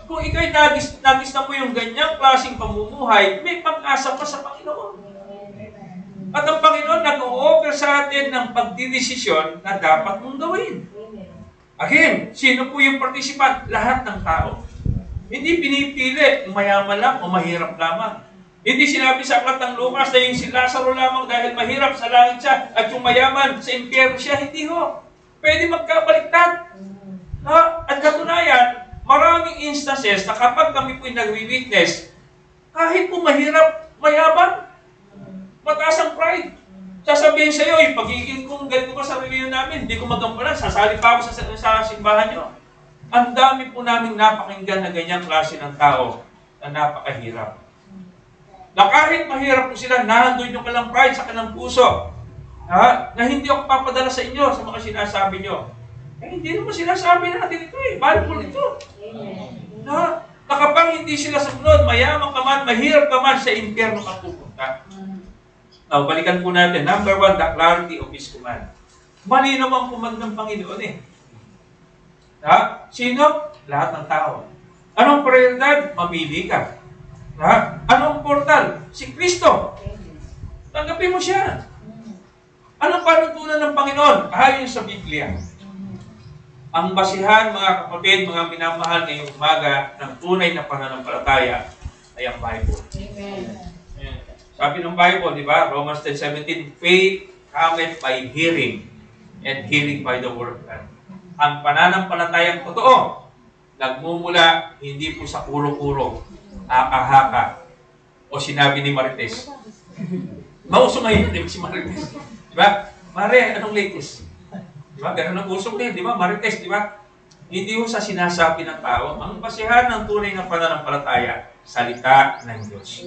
Kung ikaw'y nagis na mo yung ganyang klaseng pamumuhay, may pag-asa pa sa Panginoon. At ang Panginoon nag-o-offer sa atin ng pagdidesisyon na dapat mong gawin. Again, sino po yung participant? Lahat ng tao. Hindi pinipili kung mayaman lang o mahirap lamang. Hindi sinabi sa aklat ng Lucas na yung si Lazaro lamang dahil mahirap sa langit siya at yung mayaman sa impyerno siya. Hindi ho. Pwede magkabaliktad. At katunayan, maraming instances na kapag kami po'y nagwi-witness, kahit po mahirap, mayaman, mataas ang pride. Sasabihin sa iyo, pagiging kung ganito ka sa reliyon namin, hindi ko magampanan, sasali pa ako sa simbahan nyo. Ang dami po namin napakinggan na ganyang klase ng tao na napakahirap. Na kahit mahirap po sila, nandun yung kalang pride sa kanilang puso. Na hindi ako papadala sa inyo sa mga sinasabi nyo. Hindi naman sinasabi natin ito Bible ito. Na kapag hindi sila sumunod, mayaman ka man, mahirap ka man, sa impyerno ka pupunta. Now, balikan po natin. Number 1, the clarity of His command. Mali naman command ng Panginoon Sino? Lahat ng tao. Anong prioridad? Mamili ka. Anong portal? Si Kristo. Tanggapin mo siya. Anong panutunan ng Panginoon? Ayon sa Biblia. Ang basihan, mga kapatid, mga minamahal ngayong umaga ng tunay na pananampalataya ay ang Bible. Amen. Sabi ng Bible, di ba? Romans 10:17, faith cometh by hearing, and hearing by the word of God. Ang pananampalatayang totoo, nagmumula hindi po sa kuro-kuro, haka-haka, o sinabi ni Marites. Mauso ngayon, si Marites. Di ba? Mare, anong latest? Di ba? Ganun ang usok din, di ba? Marites, di ba? Hindi ho sa sinasabi ng tao. Ang basihan ng tunay na pananampalataya, salita ng Diyos.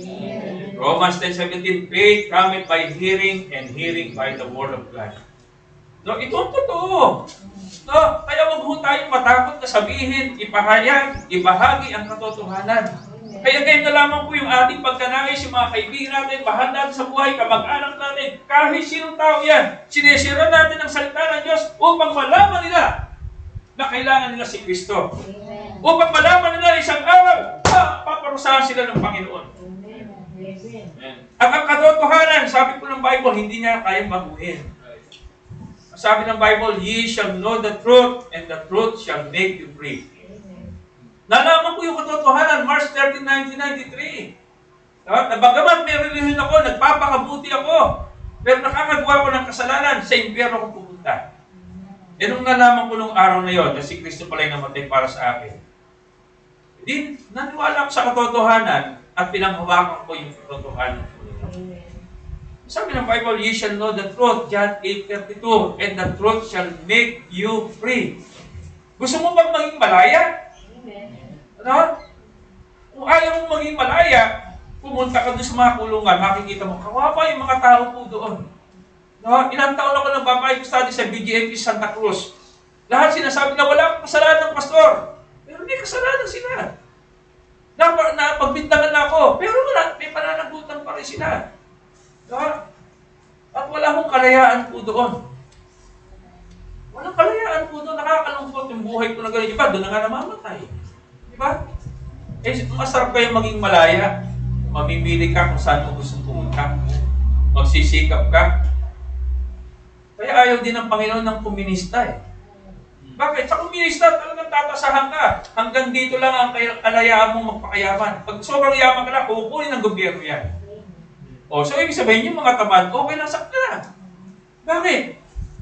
Romans 10:17, faith cometh by hearing, and hearing by the word of God. Ito ang totoo. Kaya wag ho tayong matakot na sabihin, ipahayag, ibahagi ang katotohanan. Kaya ganyan na lamang po yung ating pagkanais, yung mga kaibigan natin, bahal natin sa buhay, kamag-anak natin, kahit sinong tao yan, sinesira natin ang salita ng Diyos upang malaman nila na kailangan nila si Kristo. Upang malaman nila isang araw, paparusahan sila ng Panginoon. At ang katotohanan, sabi po ng Bible, hindi niya kayang baguhin. Sabi ng Bible, ye shall know the truth, and the truth shall make you free. Nalaman ko yung katotohanan, March 13, 1993. Na bagamat may relihiyon ako, nagpapakabuti ako, pero nakakagawa ko ng kasalanan, sa impyerno ko pupunta. E nung nalaman ko nung araw na yon, na si Kristo pala yung namatay para sa akin, di naniwala ako sa katotohanan at pinanghawakan ko yung katotohanan. Sabi ng Bible, ye shall know the truth, John 8:32, and the truth shall make you free. Gusto mo bang maging malaya? Kung ayaw mong maging malaya, pumunta ka doon sa mga kulungan, makikita mo, kawawa yung mga tao po doon. Ilang taon ako nag-Bible study sa BGMP Santa Cruz. Lahat sinasabi na wala akong kasalanan ng pastor. Pero may kasalanan sila. Napagbintangan na ako, pero wala, may pananagutan pa rin sila. At wala akong kalayaan po doon. Walang kalayaan po doon. Nakakalungkot yung buhay ko na gano'n. Iba, doon na nga namamatay. Diba? Masarap kayo maging malaya. Mamimili ka kung saan mo gusto pumunta. Magsisikap ka. Kaya ayaw din ng Panginoon ng komunista . Bakit? Sa komunista talagang tatasahan ka. Hanggang dito lang ang kalayaan mong magpakayaman. Pag sobrang yaman ka na, kukunin ng gobyerno yan. So ibig sabihin yung mga tamad, okay lang sakta na. Bakit?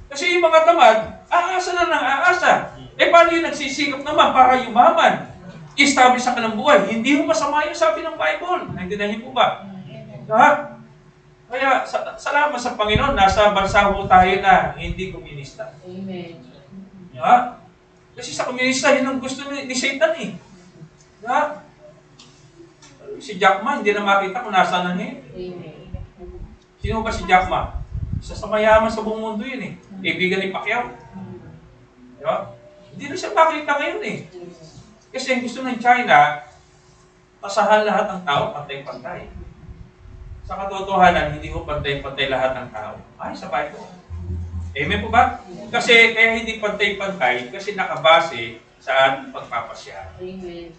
Kasi yung mga tamad, aasa na ng aasa. Paano yung nagsisikap naman para yumaman? Establish sa kanilang buhay. Hindi mo masama yung sabi ng Bible. Naintindihan po ba? Kaya salamat sa Panginoon, nasa bansa po tayo na hindi komunista. Amen. Kasi sa komunista, yun ang gusto ni Satan . Si Jack Ma, hindi na makita kung nasaan na niya. Amen. Sino ba si Jack Ma? Isa sa mayaman sa buong mundo yun . Kaibigan ni Pacquiao. Hindi na siya makita ngayon . Kasi ang gusto ng China, pasahan lahat ng tao, pantay-pantay. Sa katotohanan, hindi ko pantay-pantay lahat ng tao. Ay, sa Bible. Amen po ba? Kasi kaya hindi pantay-pantay, kasi nakabase sa ating pagpapasya. Amen.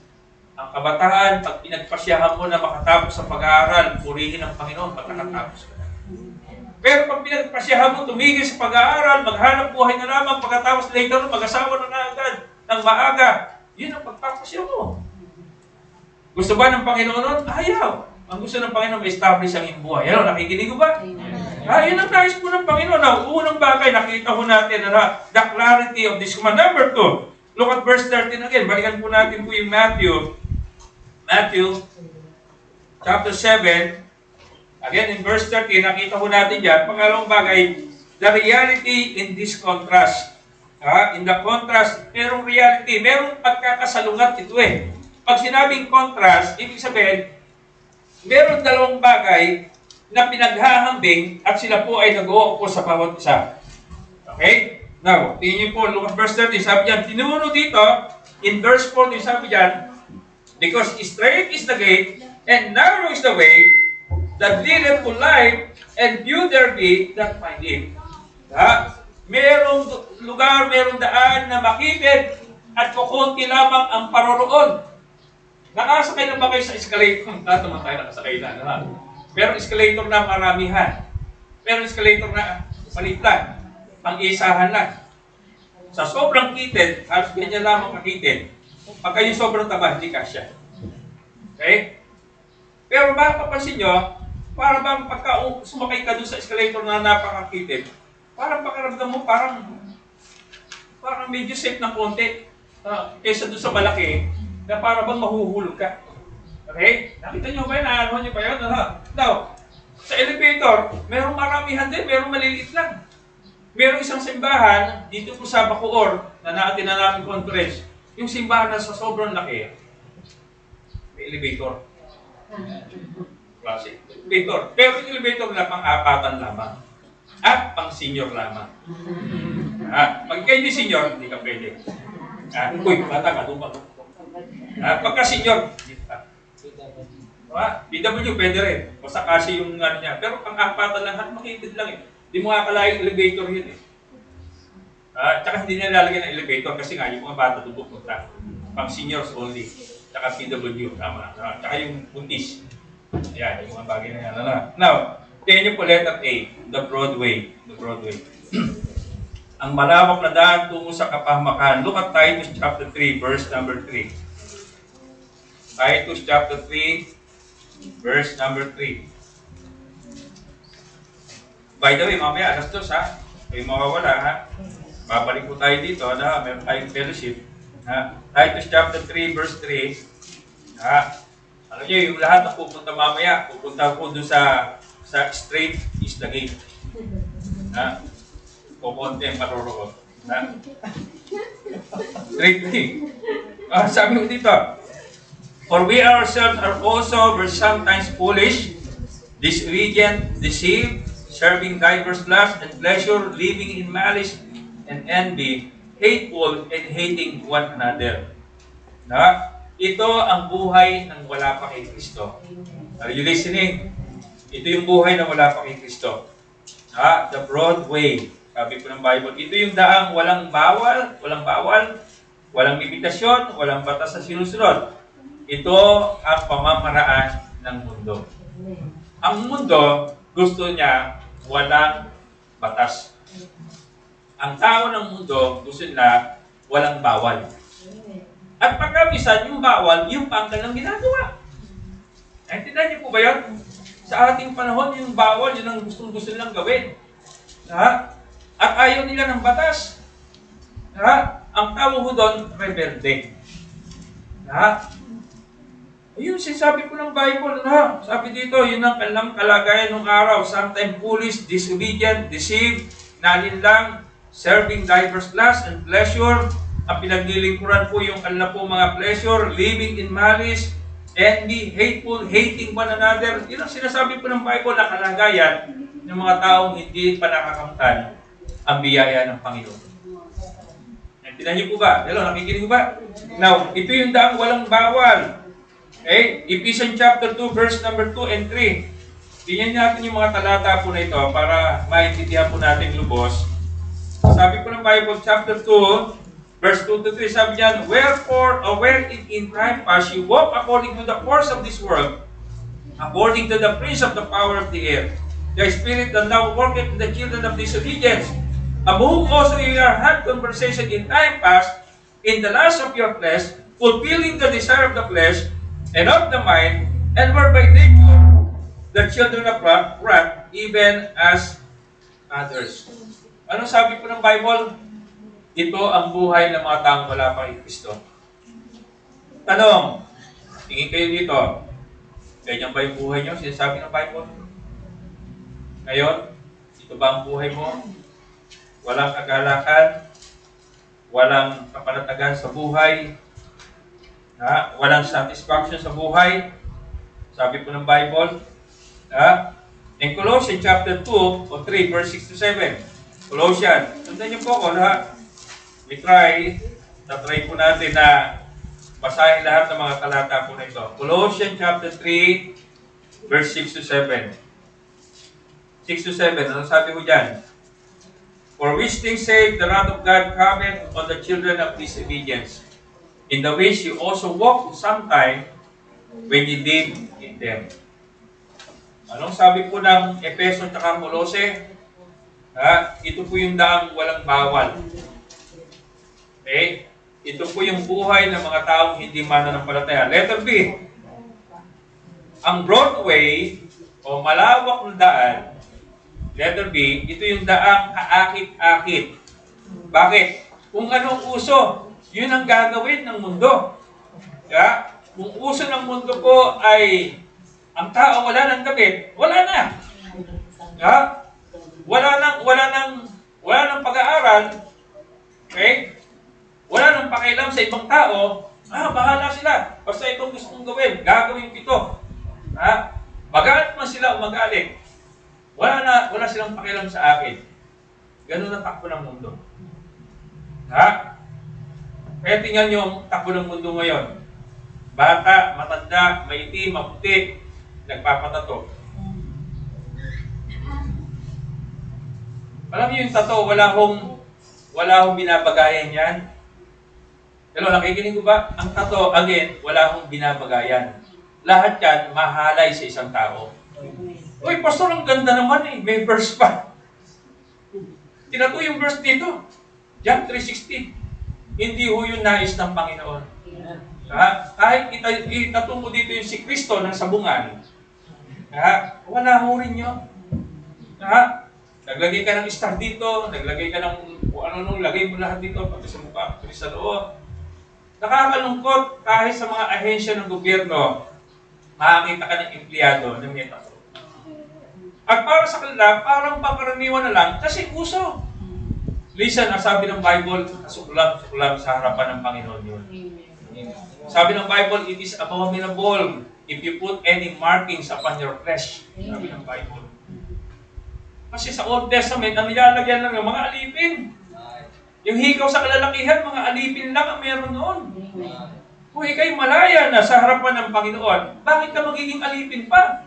Ang kabataan, pag pinagpasyahan mo na makatapos sa pag-aaral, purihin ang Panginoon pag nakatapos ka na. Pero pag pinagpasyahan mo, tumigil sa pag-aaral, maghanap buhay na lamang, pagkatapos later, mag-asawa na agad ng maaga, yun ang pagpapasya mo. Gusto ba ng Panginoon nun? Ayaw. Ang gusto ng Panginoon, ma-establish ang iyong buhay. Ano, nakikinig ko ba? Yun ang nais po ng Panginoon. Now, unang bagay, nakita ko natin, the clarity of this command. Number 2, look at verse 13 again. Balikan po natin po yung Matthew chapter 7. Again, in verse 13, nakita ko natin dyan. Pangalawang bagay, the reality in this contrast. In the contrast, merong reality, merong pagkakasalungat ito eh. Pag sinabing contrast, ibig sabihin, meron dalawang bagay na pinaghahambing at sila po ay nag-uupo sa bawat isa. Okay? Now, tingin niyo po, look at verse 13, sabi dyan, tinuro dito, in verse 14, sabi dyan, because straight is the gate, and narrow is the way, that leadeth to life, and few there be that find it. Merong lugar, merong daan na makitid, at kukunti lamang ang paroroon. Nakasakay na ba kayo sa escalator? Naman tayo nakasakay na. Pero escalator na maramihan. Pero escalator na maliit lang. Pang-isahan lang. Sa sobrang kitid, halos ganyan lamang kakitid. Pag kayo sobrang taba, hindi kasya. Okay? Pero mapapansin nyo, para bang pagka sumakay ka dun sa escalator na napakakitid, parang pakiramdam mo, parang medyo safe na konti. Kaysa dun sa malaki, na para bang mahuhulog ka. Okay? Nakita nyo ba yun? Ano nyo ba yun? Now, sa elevator, merong maramihan din, merong maliliit lang. Merong isang simbahan, dito po sa Bacoor, na natin na namin conference, yung simbahan na sa sobrang laki, may elevator. Classic. Elevator. Pero yung elevator na pang-apatan lamang. At pang-senior lamang. Pag kayo di senior, hindi ka pwede. Uy, bata ka, dumpa. Pagka senior, PW pwede rin. Basta kasi yung ano niya. Pero pang-apatan lang, makitid lang eh. Hindi mo akalaing elevator yun eh. Tsaka hindi na lalagyan ng elevator kasi nga yung mga bata doon pupunta. Pang seniors only. Tsaka PW, tama. Tsaka yung buntis. Ayan, yung mga bagay na yan. Now, tingnan niyo po letter A, the Broadway. The Broadway. Ang malawak na daan tungo sa kapahamakan. Look at Titus chapter 3, verse number 3. Titus chapter 3, verse number 3. By the way, mamaya, alas 2 ha? Kayo mawawala ha? Babalik po tayo dito na meron tayong fellowship. Titus chapter 3, verse 3. Alam niyo, yung lahat na pupunta mamaya, pupunta po doon sa straight is the gate. Pupunta yung paroroon. Straight gate. Sabi mo dito, for we ourselves are also were sometimes foolish, disobedient, deceived, serving diverse lusts and pleasure, living in malice and envy, hateful and hating one another. Ito ang buhay ng wala pa kay Kristo. Are you listening? Ito yung buhay na wala pa kay Kristo. The broad way. Sabi ko ng Bible, ito yung daang walang bawal, walang limitasyon, walang batas sa sinusunod. Ito ang pamamaraan ng mundo. Ang mundo, gusto niya walang batas. Ang tao ng mundo, gusto nila walang bawal. At pagkabisan, yung bawal, yung panggal ng ginagawa. Naintindihan niyo po ba yun? Sa ating panahon, yung bawal, yun ang gusto nilang gawin. At ayaw nila ng batas. Ang tawag ko doon, rebelde. Ayun, sinasabi ko ng Bible, sabi dito, yun ang kanilang kalagayan ng araw. Sometimes foolish, disobedient, deceived, nalinlang, serving diverse lusts and pleasure. Ang pinaglilingkuran po yung kanila po mga pleasure, living in malice, envy, hateful, hating one another. Yun ang sinasabi po ng Bible na kalagayan ng mga taong hindi pa nakakamtan ang biyaya ng Panginoon. Naintindihan niyo po ba? Hello, nakikinig po ba? Now, ito yung daang walang bawal. Okay? Ephesians chapter 2, verse number 2 and 3. Tingnan natin yung mga talata po na ito para maintindihan po natin lubos. Sabi po ng Bible, chapter 2, verse 2 to 3, sabi niyan, wherefore, wherein in time past you walk according to the course of this world, according to the prince of the power of the air, the spirit that now worketh in the children of disobedience, among whom also you had conversation in time past, in the lust of your flesh, fulfilling the desire of the flesh, and of the mind, and were by nature the children of wrath, even as others. Ano sabi po ng Bible? Ito ang buhay ng mga taong wala pa kay Kristo. Tanong, tingin kayo dito, ganyan ba yung buhay nyo? Sinasabi ng Bible? Ngayon, ito ba ang buhay mo? Walang kagalakan, walang kapanatagan sa buhay, walang satisfaction sa buhay. Sabi po ng Bible, in Colossians chapter 2 o 3, verse 6 to 7. Colossians, sundan niyo po ako lahat. We try po natin na basahin lahat ng mga talata po na ito. Colossians chapter 3, verse 6 to 7. 6 to 7, ano sabi ko dyan? For which things sake the wrath of God cometh on the children of disobedience, in the which you also walked sometime when you lived in them. Anong sabi po ng Efeso at Kolose? Ito po yung daang walang bawal. Okay? Ito po yung buhay ng mga taong hindi mananampalataya. Letter B. Ang broad way o malawak na daan, letter B, ito yung daang kaakit-akit. Bakit? Kung anong uso, yun ang gagawin ng mundo. Kung uso ng mundo po ay ang tao wala ng damit, wala na. Wala nang pag-aaral. Okay? Wala nang pakialam sa ibang tao. Bahala sila. Basta itong gusto kong gawin, gagawin ko ito. Magalit man sila o magalit. Wala silang pakialam sa akin. Ganun ang takbo ng mundo. Kaya tingnan nyo ang takbo ng mundo ngayon. Bata, matanda, maitim, maputi, nagpapatato. Alam niyo yung tato, wala hong binabagayan yan. Hello, nakikinig ko ba? Ang tato, again, wala hong binabagayan. Lahat yan, mahalay sa isang tao. Uy, pastor, ang ganda naman eh. May verse pa. Tinato yung verse dito. John 3:16. Hindi ho yung nais ng Panginoon. Kahit itato mo dito yung si Kristo ng sabungan, wala ho rin yun. Naglagay ka ng star dito, naglagay ka ng lagay mo lahat dito, pati sa mukha, pati sa loob. Nakakalungkot kahit sa mga ahensya ng gobyerno, makakita ka ng empleyado ng may tato. At para sa kanila, parang pangkaraniwan na lang kasi uso. Listen, ang sabi ng Bible, sukulam sa harapan ng Panginoon yun. Sabi ng Bible, it is abominable if you put any markings upon your flesh. Sabi ng Bible. Kasi sa Old Testament, ang nilalagyan lang ng mga alipin. Yung hikaw sa kalalakihan, mga alipin lang ang meron noon. Kung ikay malaya na sa harapan ng Panginoon, bakit ka magiging alipin pa?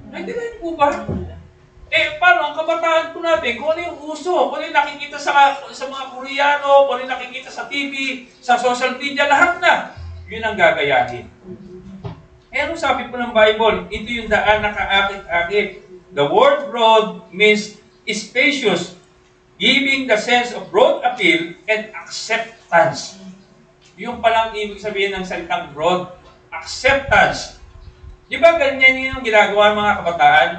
Naintindihan po ba? Paano ang kabataan po natin? Kung ano yung uso, kung ano yung nakikita sa mga Koreano, kung ano yung nakikita sa TV, sa social media, lahat na. Yun ang gagayahin. Ano sabi po ng Bible? Ito yung daan na kaakit-akit. The word broad means spacious, giving the sense of broad appeal and acceptance. Yung palang ibig sabihin ng salitang broad, acceptance. Di ba ganyan yung ginagawa ng mga kabataan?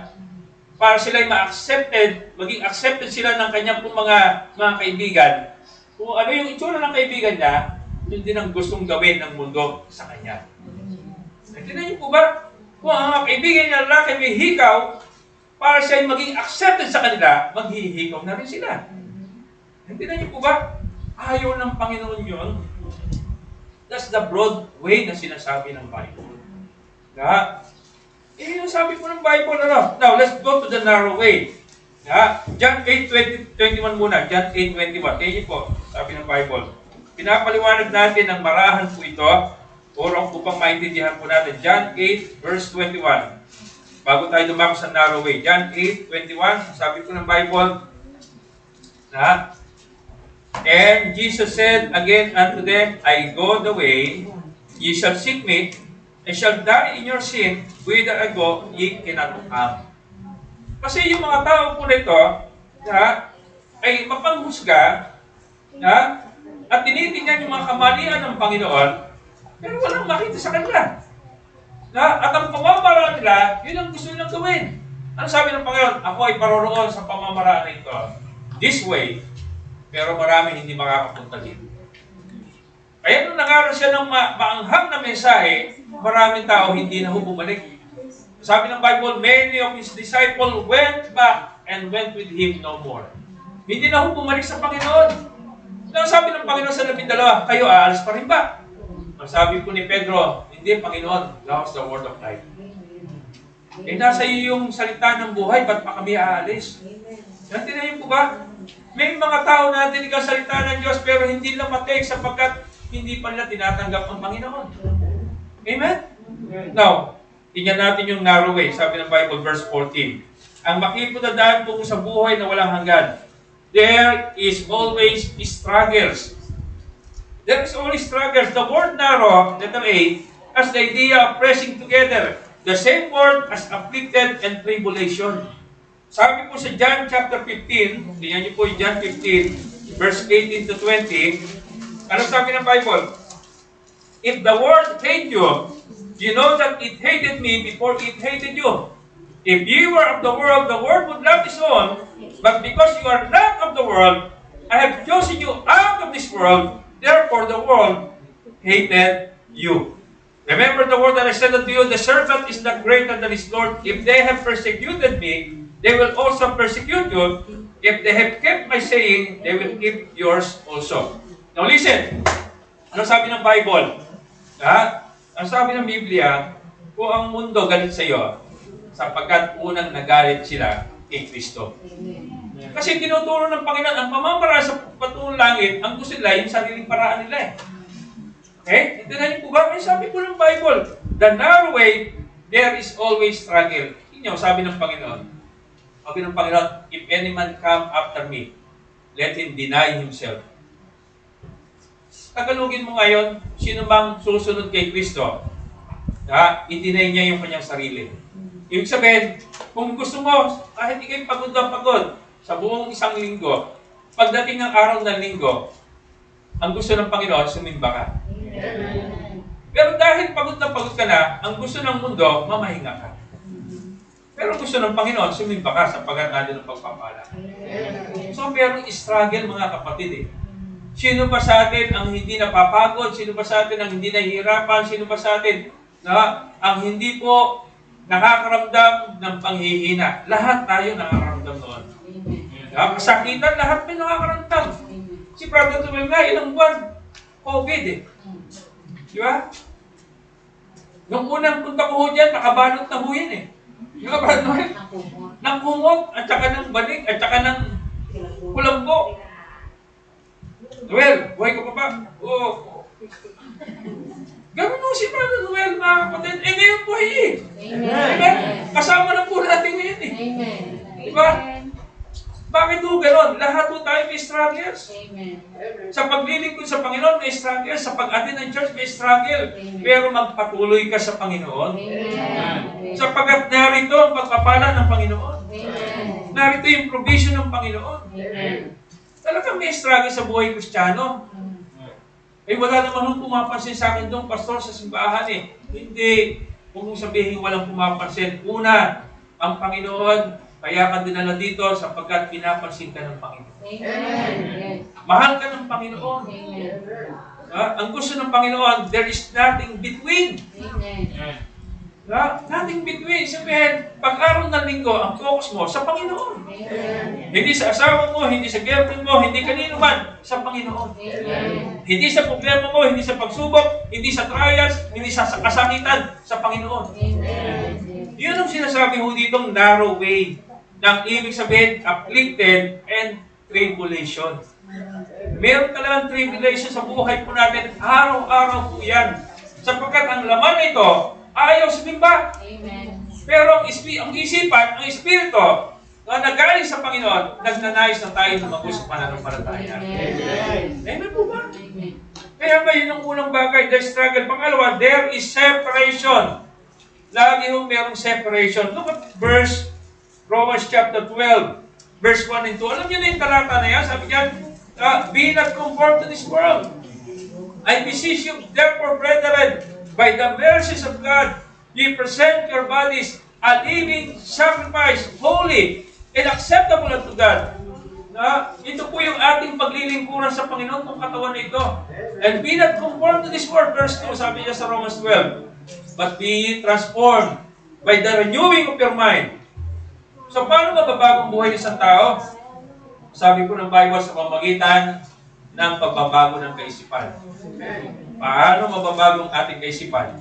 Para sila'y ma-accepted, maging accepted sila ng kanyang mga kaibigan. Kung ano yung itsura ng kaibigan niya, yun din ang gustong gawin ng mundo sa kanya. Nakikinig niyo po ba? Kung ang mga kaibigan niya lalaki may hikaw, para siya maging accepted sa kanila, maghihikaw na rin sila. Nakikinig niyo po ba? Ayaw ng Panginoon yun. That's the broad way na sinasabi ng Bible. Yung sabi po ng Bible, Now, let's go to the narrow way. John 8:21 muna. John 8:21. Tingnan po, sabi ng Bible. Pinapaliwanag natin ng marahan po ito, upang maintindihan po natin. John 8, verse 21. Bago tayo dumako sa narrow way. John 8:21, sabi po ng Bible, And Jesus said again unto them, I go the way, ye shall seek me, and shall die in your sin, whither I go, ye cannot come. Kasi yung mga tao po nito, ay mapanghusga, at tinitingnan yung mga kamalian ng Panginoon, pero walang makita sa kanila. At ang pamamaraan nila, yun ang gusto nilang gawin. Ano sabi ng Panginoon? Ako ay paroroon sa pamamaraan na ito. This way. Pero marami hindi makakapunta dito. Kaya nung nangaral siya ng maanghang na mensahe, maraming tao hindi na bumalik. Sabi ng Bible, many of his disciples went back and went with him no more. Hindi na bumalik sa Panginoon. Ano sabi ng Panginoon sa 12, kayo aalis pa rin ba? Ang sabi po ni Pedro, hindi, Panginoon, that's the word of life. Nasa iyo yung salita ng buhay, ba't pa kami aalis? Nandiyan po ba? May mga tao na natinig ang salita ng Diyos pero hindi lang matake sapagkat hindi pa nila tinatanggap ang Panginoon. Amen? Now, tingnan natin yung narrow way. Sabi ng Bible, verse 14. Ang makipagdadaan tungo sa buhay na walang hanggan. There is always struggles. There is always struggles. The word narrow, letter A, has the idea of pressing together. The same word as afflicted and tribulation. Sabi po sa John chapter 15, tingnan niyo po yung John 15, verse 18 to 20. Ano sabi ng Bible? If the world hate you, you know that it hated me before it hated you. If you were of the world would love its own. But because you are not of the world, I have chosen you out of this world. Therefore, the world hated you. Remember the word that I said unto you, the servant is not greater than his Lord. If they have persecuted me, they will also persecute you. If they have kept my saying, they will keep yours also. Now listen, ano sabi ng Bible? Ang sabi ng Biblia, kung ang mundo galit sa iyo, sapagkat unang nagalit sila kay Kristo. Kasi tinuturo ng Panginoon, ang pamamaraan sa patungong langit, ang gusto nila, yung sariling paraan nila eh. Okay? Tignan niyo po ba? Ay, sabi po ng Bible, the narrow way, there is always struggle. Tingnan, sabi ng Panginoon. Sabi ng Panginoon, if any man come after me, let him deny himself. Tagalugin mo ngayon, sino bang susunod kay Kristo? I-deny niya yung kanyang sarili. Ibig sabihin, kung gusto mo, kahit ikay pagod na pagod, sa buong isang linggo, pagdating ng araw ng linggo, ang gusto ng Panginoon, sumimba ka. Pero dahil pagod na pagod ka na, ang gusto ng mundo, mamahinga ka. Pero gusto ng Panginoon, sumimba ka sapagkat natin ang pagpapala. So, merong struggle mga kapatid eh. Sino ba sa atin ang hindi napapagod? Sino ba sa atin ang hindi nahihirapan? Sino ba sa atin na ang hindi po nakakaramdam ng panghihina? Lahat tayo nakakaramdam noon. Kasakitan, lahat may nakakaramdam. Si Brother Tumel nga, ilang buwan, COVID eh. Di ba? Nung unang punta ko ho dyan, nakabalot na ho yan eh. Di ba, Brother Tumel? Ng kumot, at saka ng banig, at saka ng kulambo. Noel, buhay ka pa ba? Oo. Gawin mo si Brother Noel, mga kapatid. Eh, ngayon buhay eh. Amen. Kasama na po natin ngayon eh. Amen. Diba? Bakit po gano'n? Lahat po tayo may struggles. Amen. Sa paglilingkod sa Panginoon, may struggle. Sa pag-attend ng church, may struggle. Pero magpatuloy ka sa Panginoon. Amen. Sapagkat narito ang pagpapala ng Panginoon. Amen. Narito yung provision ng Panginoon. Amen. Talagang may struggle sa buhay Kristiyano. Eh, wala naman nung pumapansin sa akin doon, pastor, sa simbahan eh. Hindi. Huwag mong sabihin walang pumapansin. Una, ang Panginoon, kaya ka dinala dito sapagkat pinapansin ka ng Panginoon. Amen. Mahal ka ng Panginoon. Amen. Ang gusto ng Panginoon, there is nothing between. Amen. Nothing between. Sabihin, pag-araw ng linggo, ang focus mo sa Panginoon. Amen. Hindi sa asawa mo, hindi sa girlfriend mo, hindi kanino man, sa Panginoon. Amen. Hindi sa problema mo, hindi sa pagsubok, hindi sa trials, hindi sa kasakitan, sa Panginoon. Amen. Yun ang sinasabi ho ditong narrow way. Nang ibig sabihin, afflicted and tribulation. Meron talagang tribulation sa buhay po natin. Araw-araw po yan. Sapagkat ang laman nito, ayaw sumimba. Amen. Pero ang isipan, ang espiritu, na nagaling sa Panginoon, nagnanais na tayo lumago sa pananampalataya. Amen po ba? Amen. Kaya ba yun ang unang bagay, the struggle. Pangalawa, there is separation. Lagi ho merong separation. Look at Romans chapter 12, verse 1 and 2. Alam niyo na yung talata na yan? Sabi niyan, be not conformed to this world. I beseech you, therefore, brethren, by the mercies of God, Ye present your bodies a living sacrifice, holy and acceptable unto God. Ito po yung ating paglilingkuran sa Panginoon, itong katawan na ito. And be not conformed to this world, verse 2, sabi niya sa Romans 12. But be ye transformed by the renewing of your mind. So, paano mababagong buhay ng isang tao? Sabi po ng Bible sa pamamagitan ng pagbabago ng kaisipan. Paano mababago ang ating kaisipan?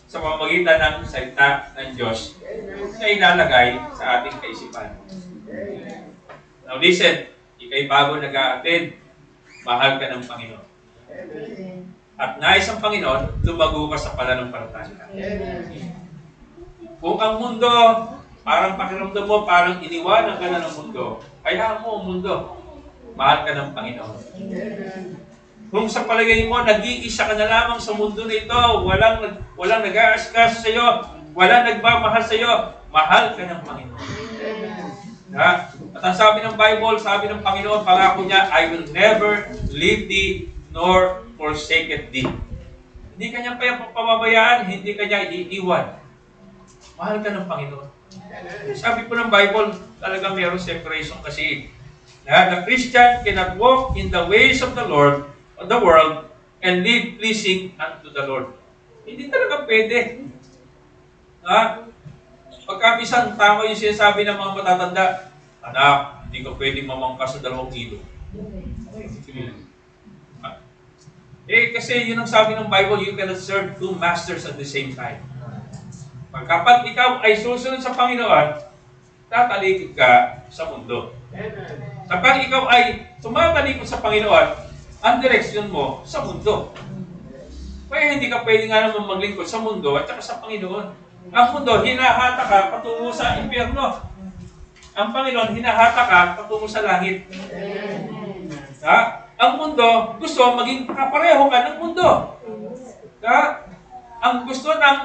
Sa pamamagitan ng salita ng Diyos na ilalagay sa ating kaisipan. Now listen, ikay bago nag-a-attend, mahal ka ng Panginoon. At nais ang Panginoon, lumago ka sa pananampalataya. Kung ang mundo, parang pakiramdam mo, parang iniwanan ka na ng mundo, hayaan mo ang mundo, mahal ka ng Panginoon. Kung sa palagay mo, nag-iisa ka na lamang sa mundo na ito, walang nag-aaskas sa iyo, walang nagmamahal sa iyo, mahal ka ng Panginoon. At ang sabi ng Bible, sabi ng Panginoon, pangako niya, I will never leave thee nor forsake thee. Hindi ka niya pababayaan, hindi ka niya iiwan. Mahal ka ng Panginoon. Sabi po ng Bible, talagang mayroong separation kasi. The Christian cannot walk in the ways of the Lord, of the world, and live pleasing unto the Lord. Hindi talaga pwede. Pagkabisan, tama yung sinasabi ng mga matatanda, anak, hindi ka pwede mamangkas sa 2 kilo. Kasi yun ang sabi ng Bible, you cannot serve 2 masters at the same time. Kapag ikaw ay susunod sa Panginoon, tatalikod ka sa mundo. Kapag ikaw ay tumatalikod sa Panginoon, ang direksyon mo sa mundo. Kaya hindi ka pwede nga naman maglingkod sa mundo at saka sa Panginoon. Ang mundo, hinahata ka patungo sa impyerno. Ang Panginoon, hinahata ka patungo sa langit. Ang mundo, gusto maging kapareho ka ng mundo. Ang gusto ng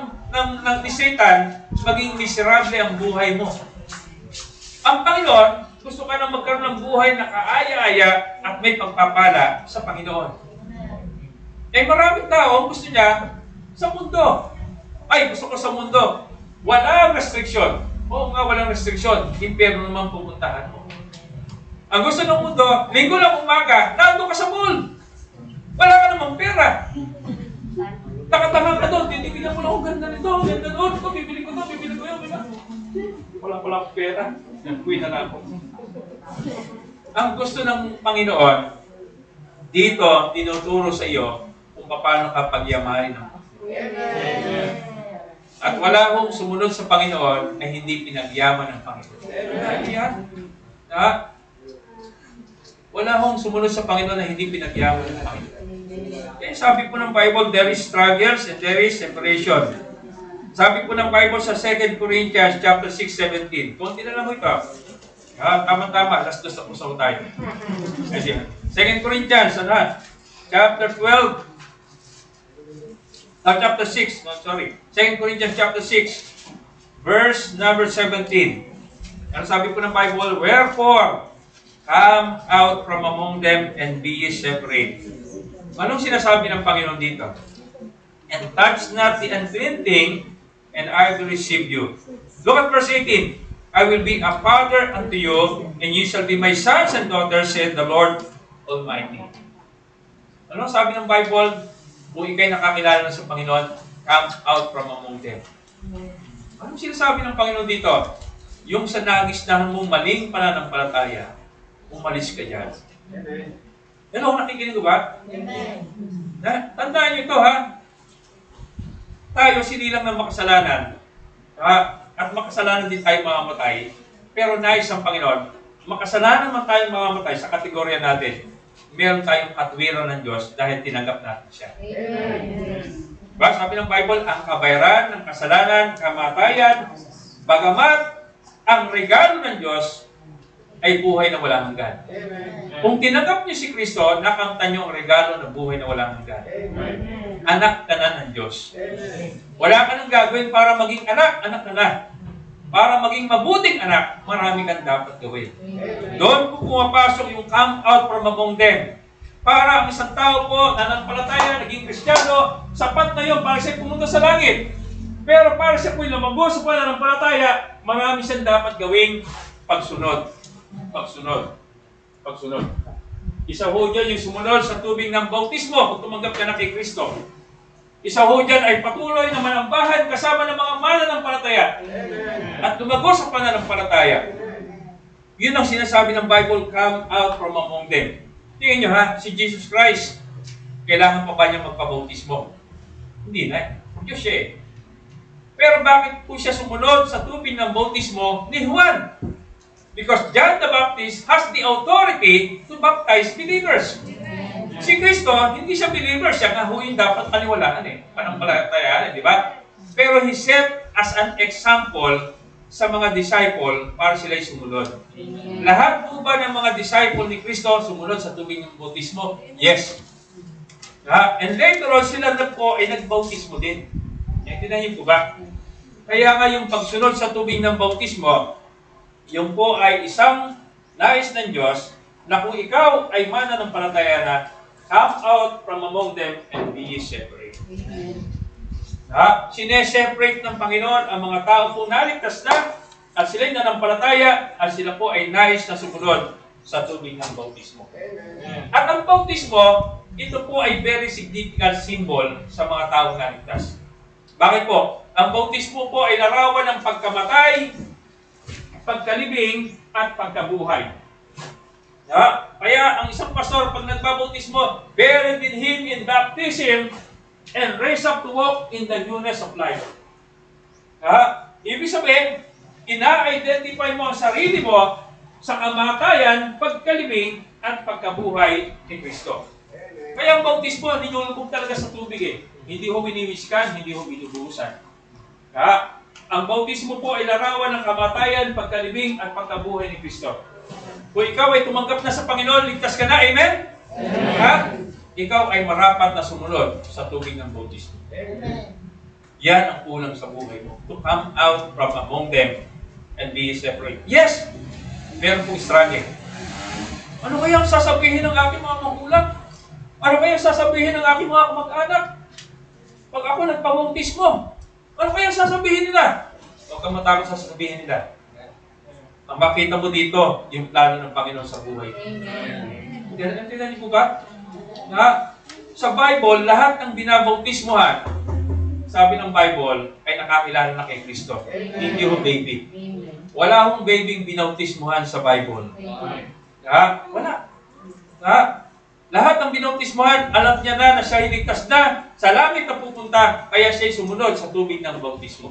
ni Satan, maging miserable ang buhay mo. Ang Panginoon, gusto ka na magkaroon ng buhay na kaaya-aya at may pagpapala sa Panginoon. Maraming tao, gusto niya sa mundo. Gusto ko sa mundo. Walang restriction. Oo nga, walang restriction. Impyerno naman pupuntahan mo. Ang gusto ng mundo, linggo lang umaga, nandun ka sa mall. Wala ka namang pera. Takatanga ka doon, titigilan mo lang, ganda nito, ganda doon. Bibili ko yun. Wala akong pera. Nagkuwi na lang ako. Ang gusto ng Panginoon, dito, tinuturo sa iyo kung paano ka pagyamanin ng Panginoon. At wala akong sumunod sa Panginoon na hindi pinagyaman ng Panginoon. Wala akong sumunod sa Panginoon na hindi pinagyaman ng Panginoon. Kaya sabi po ng Bible, there is struggles and there is separation. Sabi po ng Bible sa 2 Corinthians chapter 6:17. Kunti na lang mo ito. Tama-tama, last dos na po sa tayo. 2 Corinthians, chapter 12. Chapter 6, 2 Corinthians chapter 6, verse number 17. Ano sabi po ng Bible? Wherefore, come out from among them and be ye separate. Anong sinasabi ng Panginoon dito? And touch not the unclean thing, and I will receive you. Look at verse 18. I will be a father unto you, and you shall be my sons and daughters, said the Lord Almighty. Anong sabi ng Bible? Kung ikay nakakilala na sa Panginoon, come out from among them. Anong sinasabi ng Panginoon dito? Yung sa nagisnahan mong maling pananampalataya, umalis ka dyan. Hello, nakikinig ko ba? Tandaan niyo ito, Tayo, sinilang ng makasalanan. At makasalanan din tayo mamamatay. Pero nais ang Panginoon, makasalanan man tayo mamamatay sa kategorya natin. Meron tayong katwiran ng Diyos dahil tinanggap natin siya. Diba? Sabi ng Bible, ang kabayaran ng kasalanan, kamatayan, bagamat ang regalo ng Diyos ay buhay na walang hanggan. Kung tinanggap niyo si Kristo, nakamtan niyo ang regalo ng buhay na walang hanggan. Anak ka na ng Diyos. Wala ka nang gagawin para maging anak ka na. Para maging mabuting anak, marami kang dapat gawin. Doon po pumapasok yung come out from among them. Para ang isang tao po, nananampalataya, naging Kristiyano, sapat na yun para siya pumunta sa langit. Pero para siya po'y lumago sa pananampalataya, marami siyang dapat gawing pagsunod. Pagsunod. Pagsunod. Isa ho dyan yung sumunod sa tubig ng bautismo kung tumanggap ka na kay Kristo. Isa ho dyan ay patuloy na manambahan kasama ng mga mananampalataya at lumago sa pananampalataya. Yun ang sinasabi ng Bible, come out from among them. Tingnan nyo ha, si Jesus Christ, kailangan pa ba niya magpabautismo? Hindi na. Diyos siya eh. Pero bakit po siya sumunod sa tubig ng bautismo ni Juan? Because John the Baptist has the authority to baptize believers. Si Kristo, hindi siya believer. Siya nga ho yung dapat paniwalaan eh. Panampalatayaan, di ba? Pero he set as an example sa mga disciple para sila'y sumunod. Lahat po ba ng mga disciple ni Kristo sumunod sa tubig ng bautismo? Yes. And later on, sila na po ay nagbautismo din. Tingnan niyo po ba? Kaya nga yung pagsunod sa tubig ng bautismo, yung po ay isang nais ng Diyos na kung ikaw ay mananampalataya na, come out from among them and be ye separate. Sineseparate ng Panginoon ang mga tao po naligtas na at sila'y nanampalataya at sila po ay nais na sumunod sa tubig ng bautismo. At ang bautismo, ito po ay very significant symbol sa mga taong naligtas. Bakit po? Ang bautismo po ay larawan ng pagkamatay, pagkalibing, at pagkabuhay. Kaya ang isang pastor, pag nagbabautismo, buried in him in baptism and raised up to walk in the newness of life. Ibig sabihin, ina-identify mo ang sarili mo sa kamatayan, pagkalibing, at pagkabuhay ni Kristo. Kaya ang bautismo, ninulubog talaga sa tubig eh. Hindi ho biniwiskan, hindi ho binubuhusan. Ang bautismo po ay larawan ng kamatayan, pagkalibing, at pagkabuhay ni Kristo. Kung ikaw ay tumanggap na sa Panginoon, ligtas ka na, amen? Ikaw ay marapat na sumunod sa tubig ng bautismo. Yan ang kulang sa buhay mo. To come out from among them and be separate. Yes! Meron pong struggle. Ano kaya ang sasabihin ng aking mga magulang? Ano kaya ang sasabihin ng aking mga kamag-anak? Pag ako nagpabautismo, ano kaya ang sasabihin nila? Huwag kang matakot sa sasabihin nila. Ang makita mo dito, yung plano ng Panginoon sa buhay. Tingnan niyo po ba? Sa Bible, lahat ng binabautismohan, sabi ng Bible, ay nakakilala na kay Kristo. Hindi ho baby. Wala hong babying binautismohan sa Bible. Wala. Lahat ng binautismohan, alam niya na siya hiligtas na sa langit na pupunta, kaya siya'y sumunod sa tubig ng bautismo.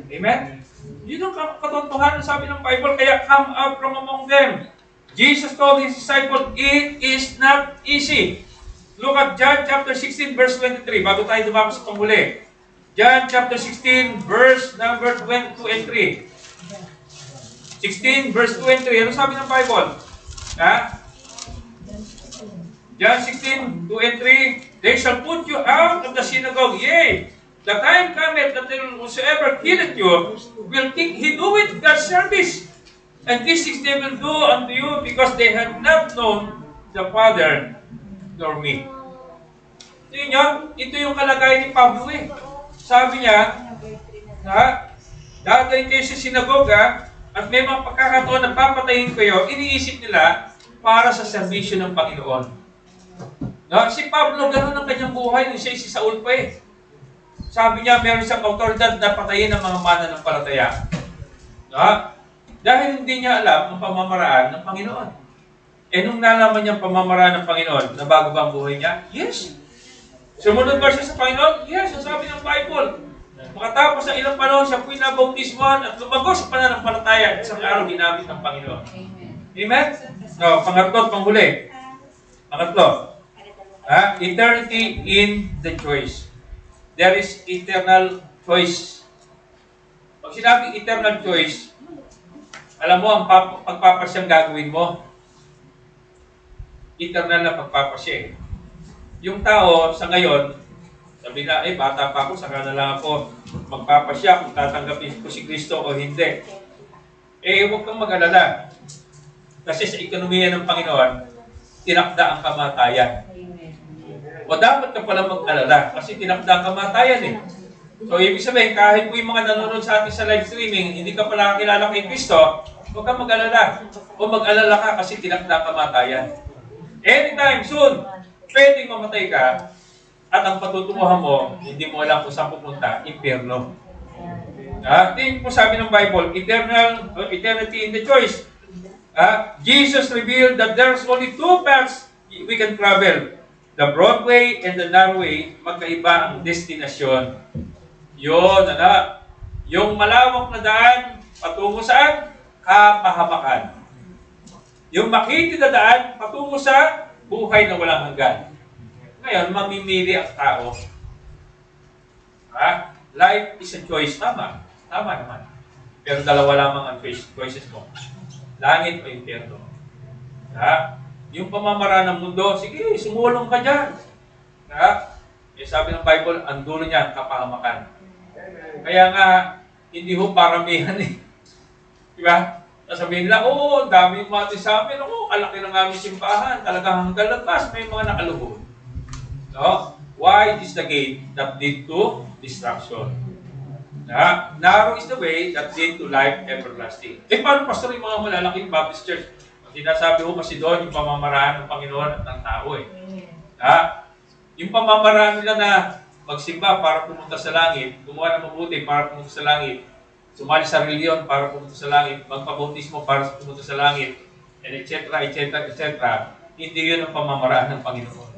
Amen? Yun ang katotohanan sabi ng Bible, kaya come out from among them. Jesus told his disciples, it is not easy. Look at John chapter 16, verse 23, bago tayo dumako sa panghuli. John chapter 16, verse number 22 and 3. 16, verse 2 and 3. Ano sabi ng Bible? John 16, 2 and 3. They shall put you out of the synagogue. Yea, the time cometh that whosoever killeth you will think he doeth God's service. And these things they will do unto you because they have not known the Father nor me. Tingnan nyo, ito yung kalagayan ni Pablo eh. Sabi niya, dadaling kayo sa sinagoga at may mga pagkakataon na papatayin kayo, iniisip nila para sa serbisyo ng Panginoon. Si Pablo, gano'n ang kanyang buhay nung siya si Saul pa eh. Sabi niya, meron siyang autoridad na patayin ang mga mananampalataya. Dahil hindi niya alam ang pamamaraan ng Panginoon. Nung nalaman niya ang pamamaraan ng Panginoon, nabago ba ang buhay niya? Yes. Sumunod ba siya sa Panginoon? Yes, ang sabi ng Bible. Makatapos ng ilang panahon, siya po'y nabautismohan at lumago sa pananampalataya at isang araw ginamit ng Panginoon. Amen? Pangatlo at panghuli. Pangatlo. Eternity in the choice. There is eternal choice. Pag sinabing eternal choice, alam mo ang pagpapasyang gagawin mo. Eternal na pagpapasya. Yung tao sa ngayon, sabi na, bata pa ako, saka na lang ako magpapasya kung tatanggapin ko si Kristo o hindi. Huwag kang mag-alala. Kasi sa ekonomiya ng Panginoon, tinakda ang kamatayan. O dapat ka pala mag-alala kasi tinakda ang kamatayan eh. So, ibig sabihin, kahit po yung mga nanonood sa atin sa live streaming, hindi ka pala kakilala kay Kristo, huwag kang mag-alala. O mag-alala ka kasi tinakda kamatayan. Anytime soon, pwedeng mamatay ka at ang patutunguhan mo, hindi mo alam kung saan pupunta, impyerno. Tingin po sabi ng Bible, eternity in the choice. Jesus revealed that there's only two paths we can travel. The broad way and the narrow way, magkaiba ang destinasyon. Yun, yung malawak na daan, patungo saan? Kapahamakan. Yung makitid na daan, patungo sa buhay na walang hanggan. Ngayon, mamimili ang tao. Life is a choice. Tama. Tama naman. Pero dalawa lamang ang choices mo. Langit o impyerno. Yung pamamaraan ng mundo, sige, sumulong ka dyan. Sabi ng Bible, ang dulo niya, kapahamakan. Kaya nga, hindi ho paramihan eh. Diba? Sasabihin nila, dami yung mati sa amin. Kalaki ng aming simbahan. Talagang hanggang labas, may mga nakaluhod. No? Wide is the gate that lead to destruction. Narrow is the way that lead to life everlasting. Paano, Pastor, yung mga malalaking Baptist Church? Sinasabi ko kasi doon yung pamamaraan ng Panginoon at ng tao eh. Yung pamamaraan nila na magsimba para pumunta sa langit, gumawa ng mabuti para pumunta sa langit, sumali sa reliyon para pumunta sa langit, magpabautismo para pumunta sa langit, and etc., hindi yun ang pamamaraan ng Panginoon.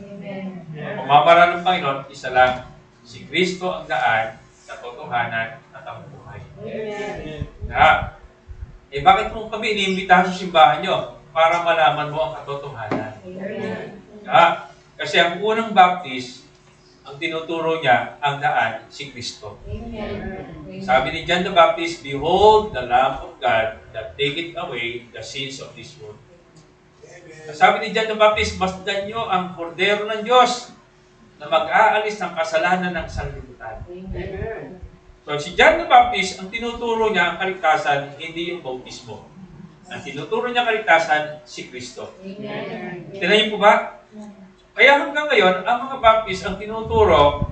Ang pamamaraan ng Panginoon, isa lang, si Kristo ang daan, katotohanan at ang buhay. Bakit mo kami iniimbitahan sa simbahan nyo? Para malaman mo ang katotohanan. Kasi ang unang Baptist, ang tinuturo niya, ang daan, si Kristo. Sabi ni John the Baptist, "Behold the Lamb of God that taketh away the sins of this world." Sabi ni John the Baptist, masdan nyo ang kordero ng Diyos na mag-aalis ng kasalanan ng sanlibutan. So si John the Baptist, ang tinuturo niya ang kaligtasan, hindi yung bautismo. Ang tinuturo niya kaligtasan, si Kristo. Tingnan niyo po ba? Kaya hanggang ngayon, ang mga Baptist, ang tinuturo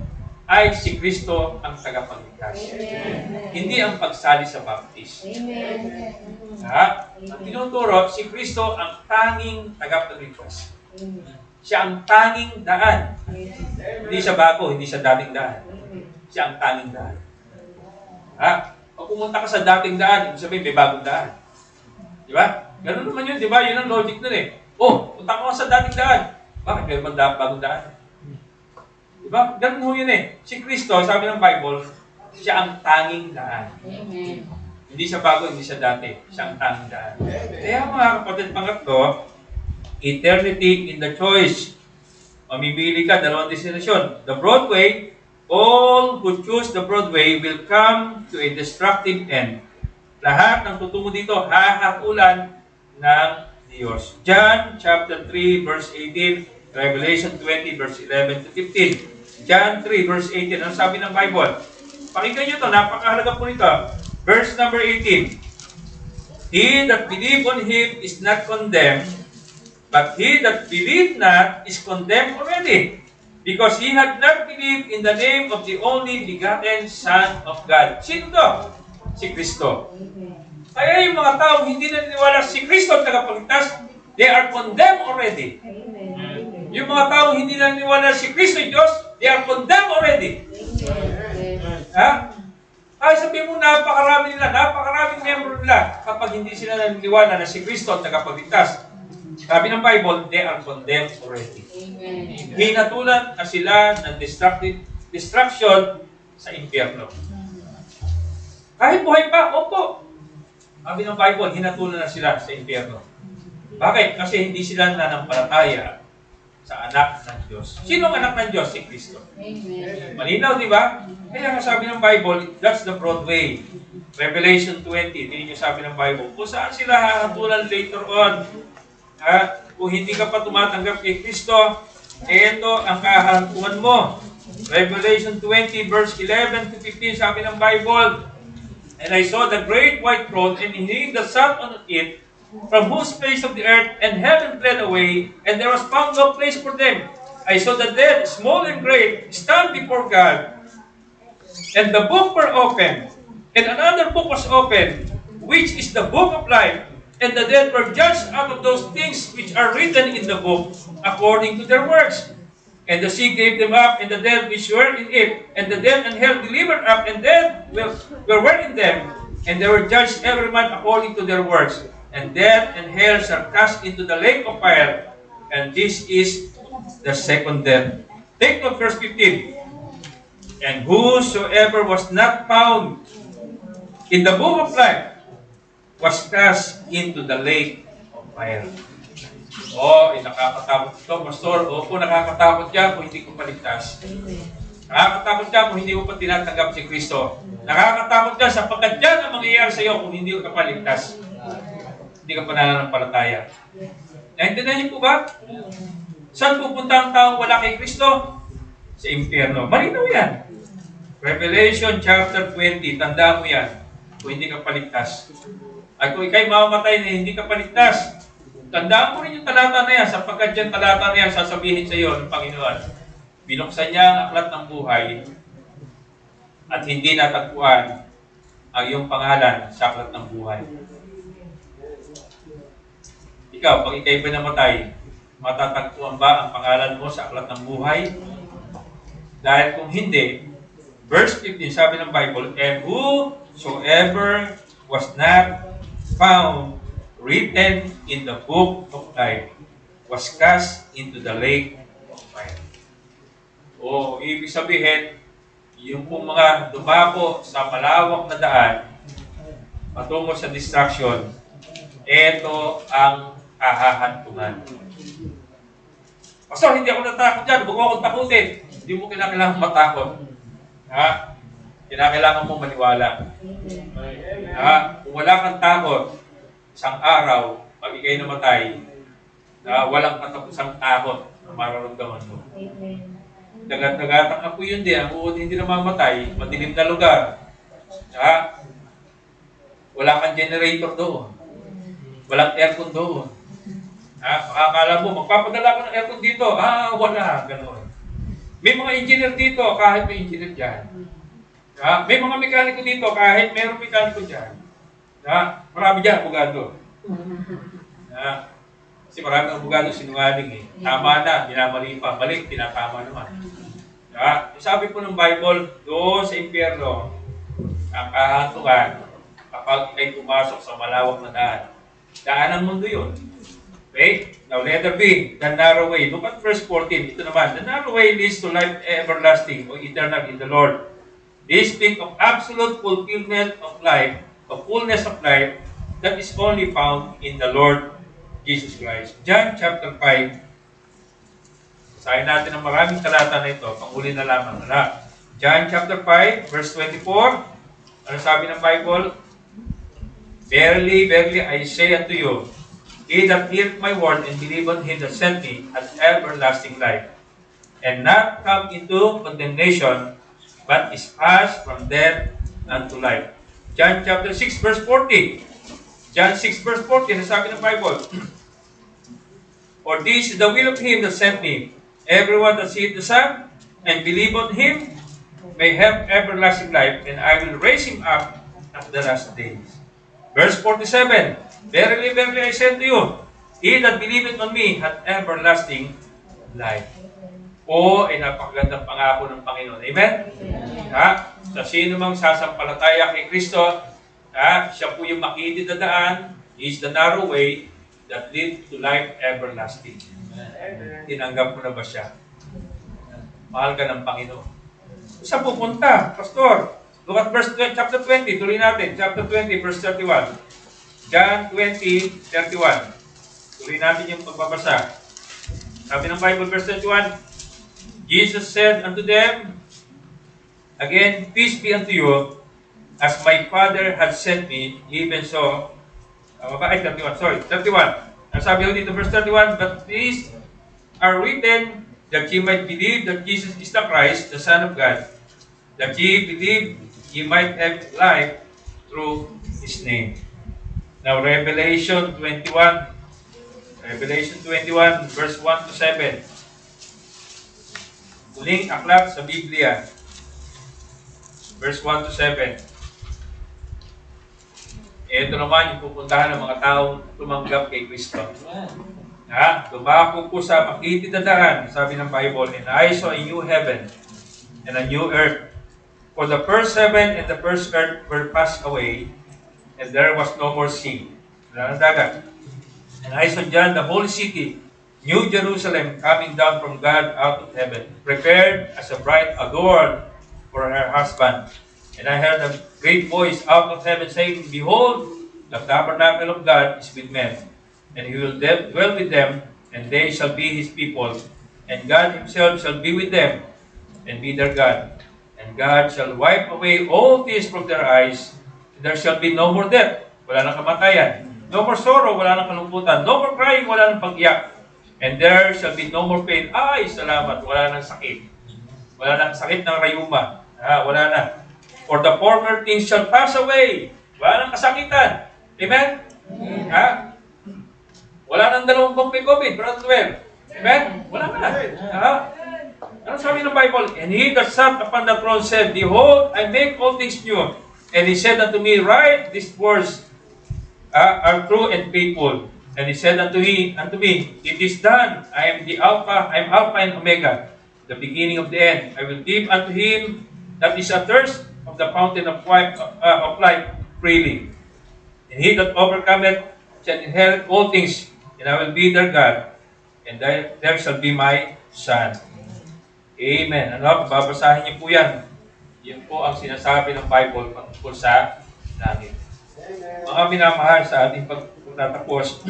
ay si Kristo ang tagapagligtas. Hindi ang pagsali sa Baptist. Ang tinuturo, si Kristo ang tanging tagapagligtas. Siya ang tanging daan. Hindi siya bago, hindi siya dating daan. Siya ang tanging daan. Pag pumunta ka sa dating daan, ibig sabihin may bagong daan. Di ba? Ganun naman yun, di ba? Yun ang logic nun eh. Punta ka sa dating daan. Bakit meron bang bagong daan? Diba? Ganun ho yun eh. Si Kristo, sabi ng Bible, siya ang tanging daan. Amen. Hindi siya bago, hindi siya dati. Siya ang tanging daan. Kaya mga kapatid, pangatlo, eternity in the choice. Mamimili ka, dalawang destinasyon. The broad way, all who choose the broad way will come to a destructive end. Lahat ng tutungo dito, hahakulan ng Diyos. John chapter 3 verse 18, Revelation 20 verse 11 to 15. John 3 verse 18, ano sabi ng Bible? Pakinggan nyo ito, napakahalaga po nito. Verse number 18. He that believe on Him is not condemned, but he that believe not is condemned already, because he had not believed in the name of the only begotten Son of God. Sino to? Si Kristo. Kaya yung mga tao hindi naniniwala si Kristo ang tagapagligtas, they are condemned already. Yung mga tao hindi naniniwala si Kristo ang Diyos, they are condemned already. Ay sabihin mo, napakaraming membro nila kapag hindi sila naniniwala na si Kristo ang tagapagligtas. Sabi ng Bible, they are condemned already. Hinatulan na sila ng destruction sa impyerno. Kahit buhay pa, opo. Sabi ng Bible, hinatulan na sila sa impyerno. Bakit? Kasi hindi sila nanampalataya sa anak ng Diyos. Sino ang anak ng Diyos? Si Kristo. Malinaw, di ba? Kaya nga sabi ng Bible, that's the broad way. Revelation 20, hindi nyo sabi ng Bible. Kung saan sila hahatulan later on, kung hindi ka pa tumatanggap kay Kristo, ito ang kahantuan mo. Revelation 20 verse 11 to 15, sabi ng Bible, "And I saw the great white throne, and he that sat on it, from whose face of the earth and heaven fled away, and there was found no place for them. I saw the dead, small and great, stand before God, And the book were opened, and another book was opened, which is the book of life. And the dead were judged out of those things which are written in the book, according to their works. And the sea gave them up, and the dead which were in it, and the dead and hell delivered up, and dead were in them. And they were judged every man according to their works. And death and hell shall cast into the lake of fire. And this is the second death. Take note, verse 15. And whosoever was not found in the book of life was cast into the lake of fire. Oh, nakakatakot ito, Pastor. Opo, nakakatakot yan kung hindi ko paligtas. Nakakatakot yan kung hindi mo pa tinatanggap si Kristo. Nakakatakot yan sapagkat yan ang mangyayari sa iyo kung hindi ka paligtas. Hindi ka pa nananampalataya. Naintindihan niyo po ba? Saan pupunta ang taong wala kay Kristo? Sa impyerno. Malinaw yan. Revelation chapter 20, tanda mo yan kung hindi ka paligtas. At kung ikay mamamatay na hindi ka paligtas, tandaan mo rin yung talata na yan, sapagkat yung talata na yan sasabihin sa iyo ng Panginoon. Binuksan niya ang aklat ng buhay at hindi natagpuan ang iyong pangalan sa aklat ng buhay. Ikaw, pag ikay ba namatay, matatagpuan ba ang pangalan mo sa aklat ng buhay? Dahil kung hindi, verse 15, sabi ng Bible, and whosoever was not found written in the book of life was cast into the lake of fire. O, ibig sabihin, yung pong mga dumako sa malawak na daan patungo sa destruction, ito ang hahahantungan. Pastor, hindi ako natakot dyan. Huwag mo akong takutin. Hindi mo kailangan matakot. Ha? Kailangan mo maniwala. Ha? Kung wala kang takot, isang araw, pag ikay namatay, walang katapusang takot na mararamdaman mo. Dagat-dagatang ako yun din. Ang uod hindi na mamatay, madilim na lugar. Ha? Wala kang generator doon. Walang aircon doon. Ha? Makakala mo, magpapadala ko ng aircon dito. Wala. Ganoon. May mga engineer dito, kahit may engineer dyan. Ha? May mga mekaniko dito, kahit mayroong mekaniko dyan. Ha? Marami dyan, abogado. Ha? Kasi marami ng abogado sinungaling eh. Tama na, dinamali pa. Mali, tinatama naman. Ha? Sabi po ng Bible, doon sa impyerno, ang kahantungan kapag ikay pumasok sa malawak na daan. Daan ang mundo yun. Okay? Now, letter B, the narrow way. Look at verse 14. Ito naman, the narrow way leads to life everlasting or eternal in the Lord. This speak of absolute fulfillment of life, of fullness of life, that is only found in the Lord Jesus Christ. John chapter 5. Sahin natin ang maraming talata na ito. Panguli na lamang. John chapter 5, verse 24. Ano sabi ng Bible? Verily, verily, I say unto you, he that heareth my word and believe on him that sent me hath everlasting life, and not come into condemnation, but is passed from death unto life. John chapter 6, verse 40. John 6, verse 40, nasabi ng Bible, for this is the will of him that sent me, everyone that seeth the Son, and believe on him, may have everlasting life, and I will raise him up at the last days. Verse 47, verily, verily, I say unto you, he that believeth on me hath everlasting life. O, ay napakagandang pangako ng Panginoon. Amen? Ha? Sa sino mang sasampalataya kay Kristo, siya po yung makitid na daan, is the narrow way that leads to life everlasting. Tinanggap mo na ba siya? Mahal ka ng Panginoon. Saan pupunta, Pastor? Look at verse 20, chapter 20. Tuloy natin. Chapter 20, verse 31. John 20, 31. Tuloy natin yung pagbabasa. Sabi ng Bible, verse 31, Jesus said unto them, again, peace be unto you, as my Father had sent me, even so. 31. Ang sabi ko dito, verse 31, but these are written that ye might believe that Jesus is the Christ, the Son of God, that ye believe ye might have life through His name. Now, Revelation 21, verse 1 to 7. Huling aklat sa Biblia. verse 1 to 7. Ito naman yung pupuntahan ng mga taong tumanggap kay Kristo. Dumako po sa makitid na daan, sabi ng Bible, and I saw a new heaven and a new earth. For the first heaven and the first earth were passed away, and there was no more sea. Wala nang dagat. And I saw John, the holy city, New Jerusalem, coming down from God out of heaven, prepared as a bride adorned for her husband. And I heard a great voice out of heaven saying, Behold, the tabernacle of God is with men, and he will dwell with them, and they shall be his people, and God himself shall be with them, and be their God. And God shall wipe away all tears from their eyes, and there shall be no more death, wala nang kamatayan, no more sorrow, wala nang kalungkutan, no more crying, wala nang pag-iyak, and there shall be no more pain. Ay, salamat, wala nang sakit. Wala nang sakit ng rayuma. Wala na. For the former things shall pass away. Wala nang kasakitan. Amen? Wala nang dalawang bang COVID, Brother Noel. Amen? Wala na. Ano sabi ng Bible? And he that sat upon the throne said, Behold, I make all things new. And he said unto me, Write these words are true and faithful. And he said unto me, It is done. I am Alpha and Omega, the beginning of the end. I will give unto him that is athirst of the fountain of life freely. And he that overcometh shall inherit all things, and I will be their God, and there shall be my son. Amen. Babasahin niyo po yan. Yun po ang sinasabi ng Bible patungkol sa langit. Mga minamahal, sa ating pagtatapos,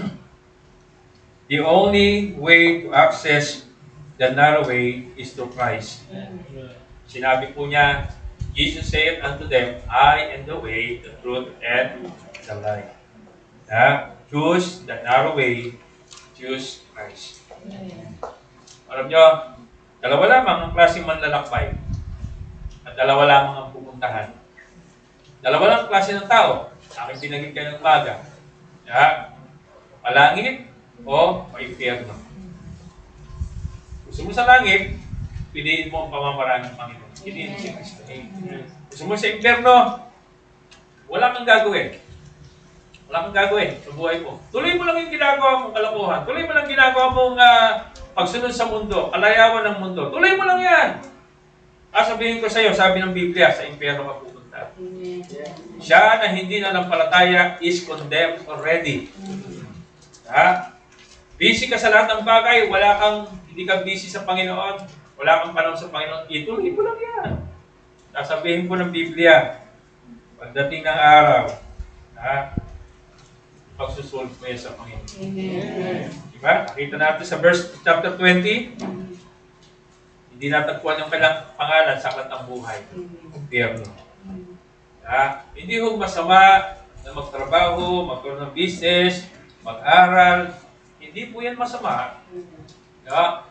the only way to access the narrow way is through Christ. Sinabi po niya, Jesus said unto them, I am the way, the truth, and the life. Choose the narrow way, choose Christ. Alam nyo, dalawa lamang ang klaseng manlalakbay at dalawa lamang ang pupuntahan. Dalawa lang ang klase ng tao. Aking binagin kayo ng umaga. Malangit o maimpyerno. Gusto mo sa langit, piliin mo ang pamamaraan ng Panginoon. Piliin si Kristo. Gusto mo sa impyerno, wala kang gagawin. Wala kang gagawin sa buhay mo. Tuloy mo lang yung ginagawa mong kalokohan. Tuloy mo lang ginagawa mong pagsunod sa mundo, kalayawan ng mundo. Tuloy mo lang yan. Sabihin ko sa iyo, sabi ng Biblia, sa impyerno ka pupunta. Siya na hindi nanampalataya is condemned already. Busy ka sa lahat ng bagay, hindi ka busy sa Panginoon, wala kang panahon sa Panginoon, ituloy mo lang yan. Sasabihin po ng Biblia, pagdating ng araw, pagsusulot mo yan sa Panginoon. Diba? Nakita natin sa chapter 20, hindi natagpuan yung kailang pangalan sa aklat ng buhay. Impyerno. Hindi ho masama na magtrabaho, magkaroon ng business, mag-aral. Hindi po yan masama.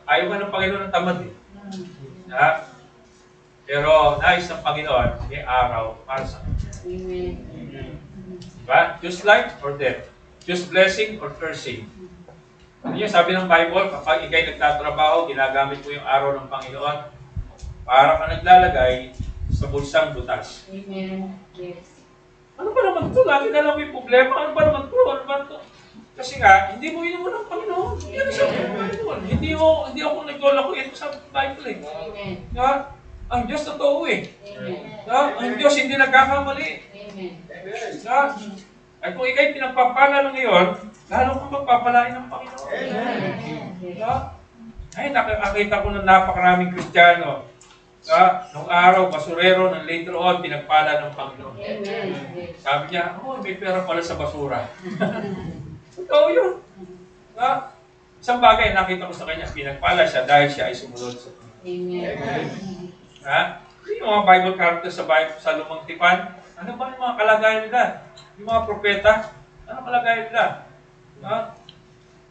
Ayaw ka ng Panginoon ng tamad eh. Pero nais ng Panginoon, may araw para sa kanya. Diba? Choose life or death. Choose blessing or cursing. Ano yun? Sabi ng Bible, kapag ikay nagtatrabaho, ginagamit mo yung araw ng Panginoon para ka naglalagay sa bulsang butas. Amen. Yes. Ano ba naman ito? Lagi na lang may problema. Ano ba naman ito? Ano ba ito? Kasi nga, hindi mo inuman ng Panginoon. Yan ang sabi ng Panginoon. Hindi ako nagdolako. Ito sa Bible eh. Amen. Ang Diyos totoo eh. Amen. Ang Diyos hindi nagkakamali. Amen. At kung ikay pinagpapala ng ngayon, lalo kang magpapalain ng Panginoon. Amen. Ay, nakakita ko ng napakaraming Kristiyano. Nung araw, basurero, ng later on, pinagpala ng Panginoon. Amen. Sabi niya, may pera pala sa basura. Totoo yun. Isang bagay, nakita ko sa kanya, pinagpala siya dahil siya ay sumunod sa Panginoon. Amen. Yung mga Bible characters sa Lumang Tipan, ano ba yung mga kalagayan nila? Yung mga propeta, ano kalagayan nila?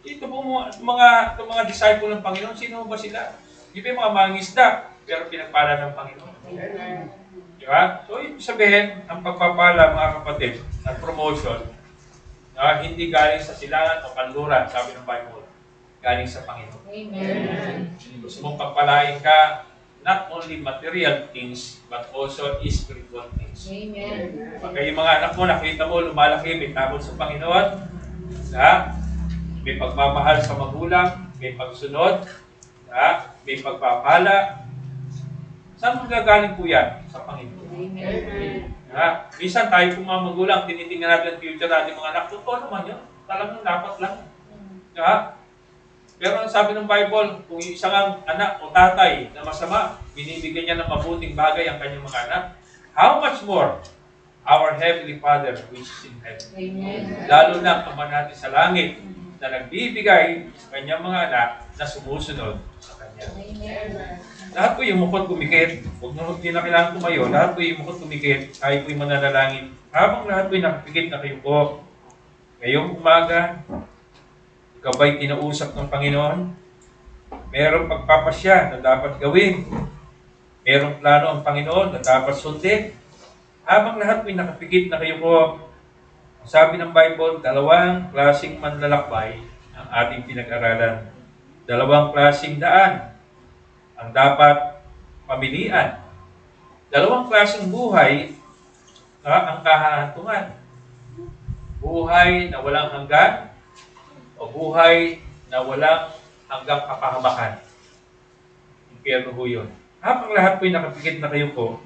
Ito po mga disciple ng Panginoon, sino ba sila? Di ba yung mga mangisda, pero pinagpala ng Panginoon. Diba? So, ibig sabihin, ang pagpapala, mga kapatid, at promotion, hindi galing sa silangan o kanluran, sabi ng Bible, galing sa Panginoon. Amen. Gusto mong pagpalain ka, not only material things, but also spiritual things. Amen. Pag yung mga anak mo, nakita mo, lumalaki, may takot sa Panginoon, ha? May pagmamahal sa magulang, may pagsunod, ha? May pagpapala. Saan magagaling po yan? Sa Panginoon. Amen. Ha? Minsan tayo po mga magulang, tinitingnan natin ang future natin mga anak. Totoo naman yun. Talagang dapat lang. Ha? Pero ang sabi ng Bible, kung yung isang anak o tatay na masama, binibigyan niya ng mabuting bagay ang kanyang mga anak, how much more our Heavenly Father which is in heaven. Amen. Lalo na ang Ama natin sa langit na nagbibigay sa kanyang mga anak na sumusunod sa kanya. Amen. Lahat po yung mukot kumikit. Huwag na kailangan tumayo. Lahat po yung mukot kumikit. Tayo po yung mananalangin. Habang lahat po yung nakapikit na kayo po. Ngayong umaga, ikaw ba'y kinausap ng Panginoon? Merong pagpapasya na dapat gawin. Merong plano ang Panginoon na dapat sundin. Habang lahat po yung nakapikit na kayo po, sabi ng Bible, dalawang klaseng manlalakbay ang ating pinag-aralan. Dalawang klaseng daan ang dapat pamilian. Dalawang klaseng buhay ang kahahantungan. Buhay na walang hanggan o buhay na walang hanggang kapahamakan. Impyerno ho yun. Habang lahat po'y nakapikit na kayo po,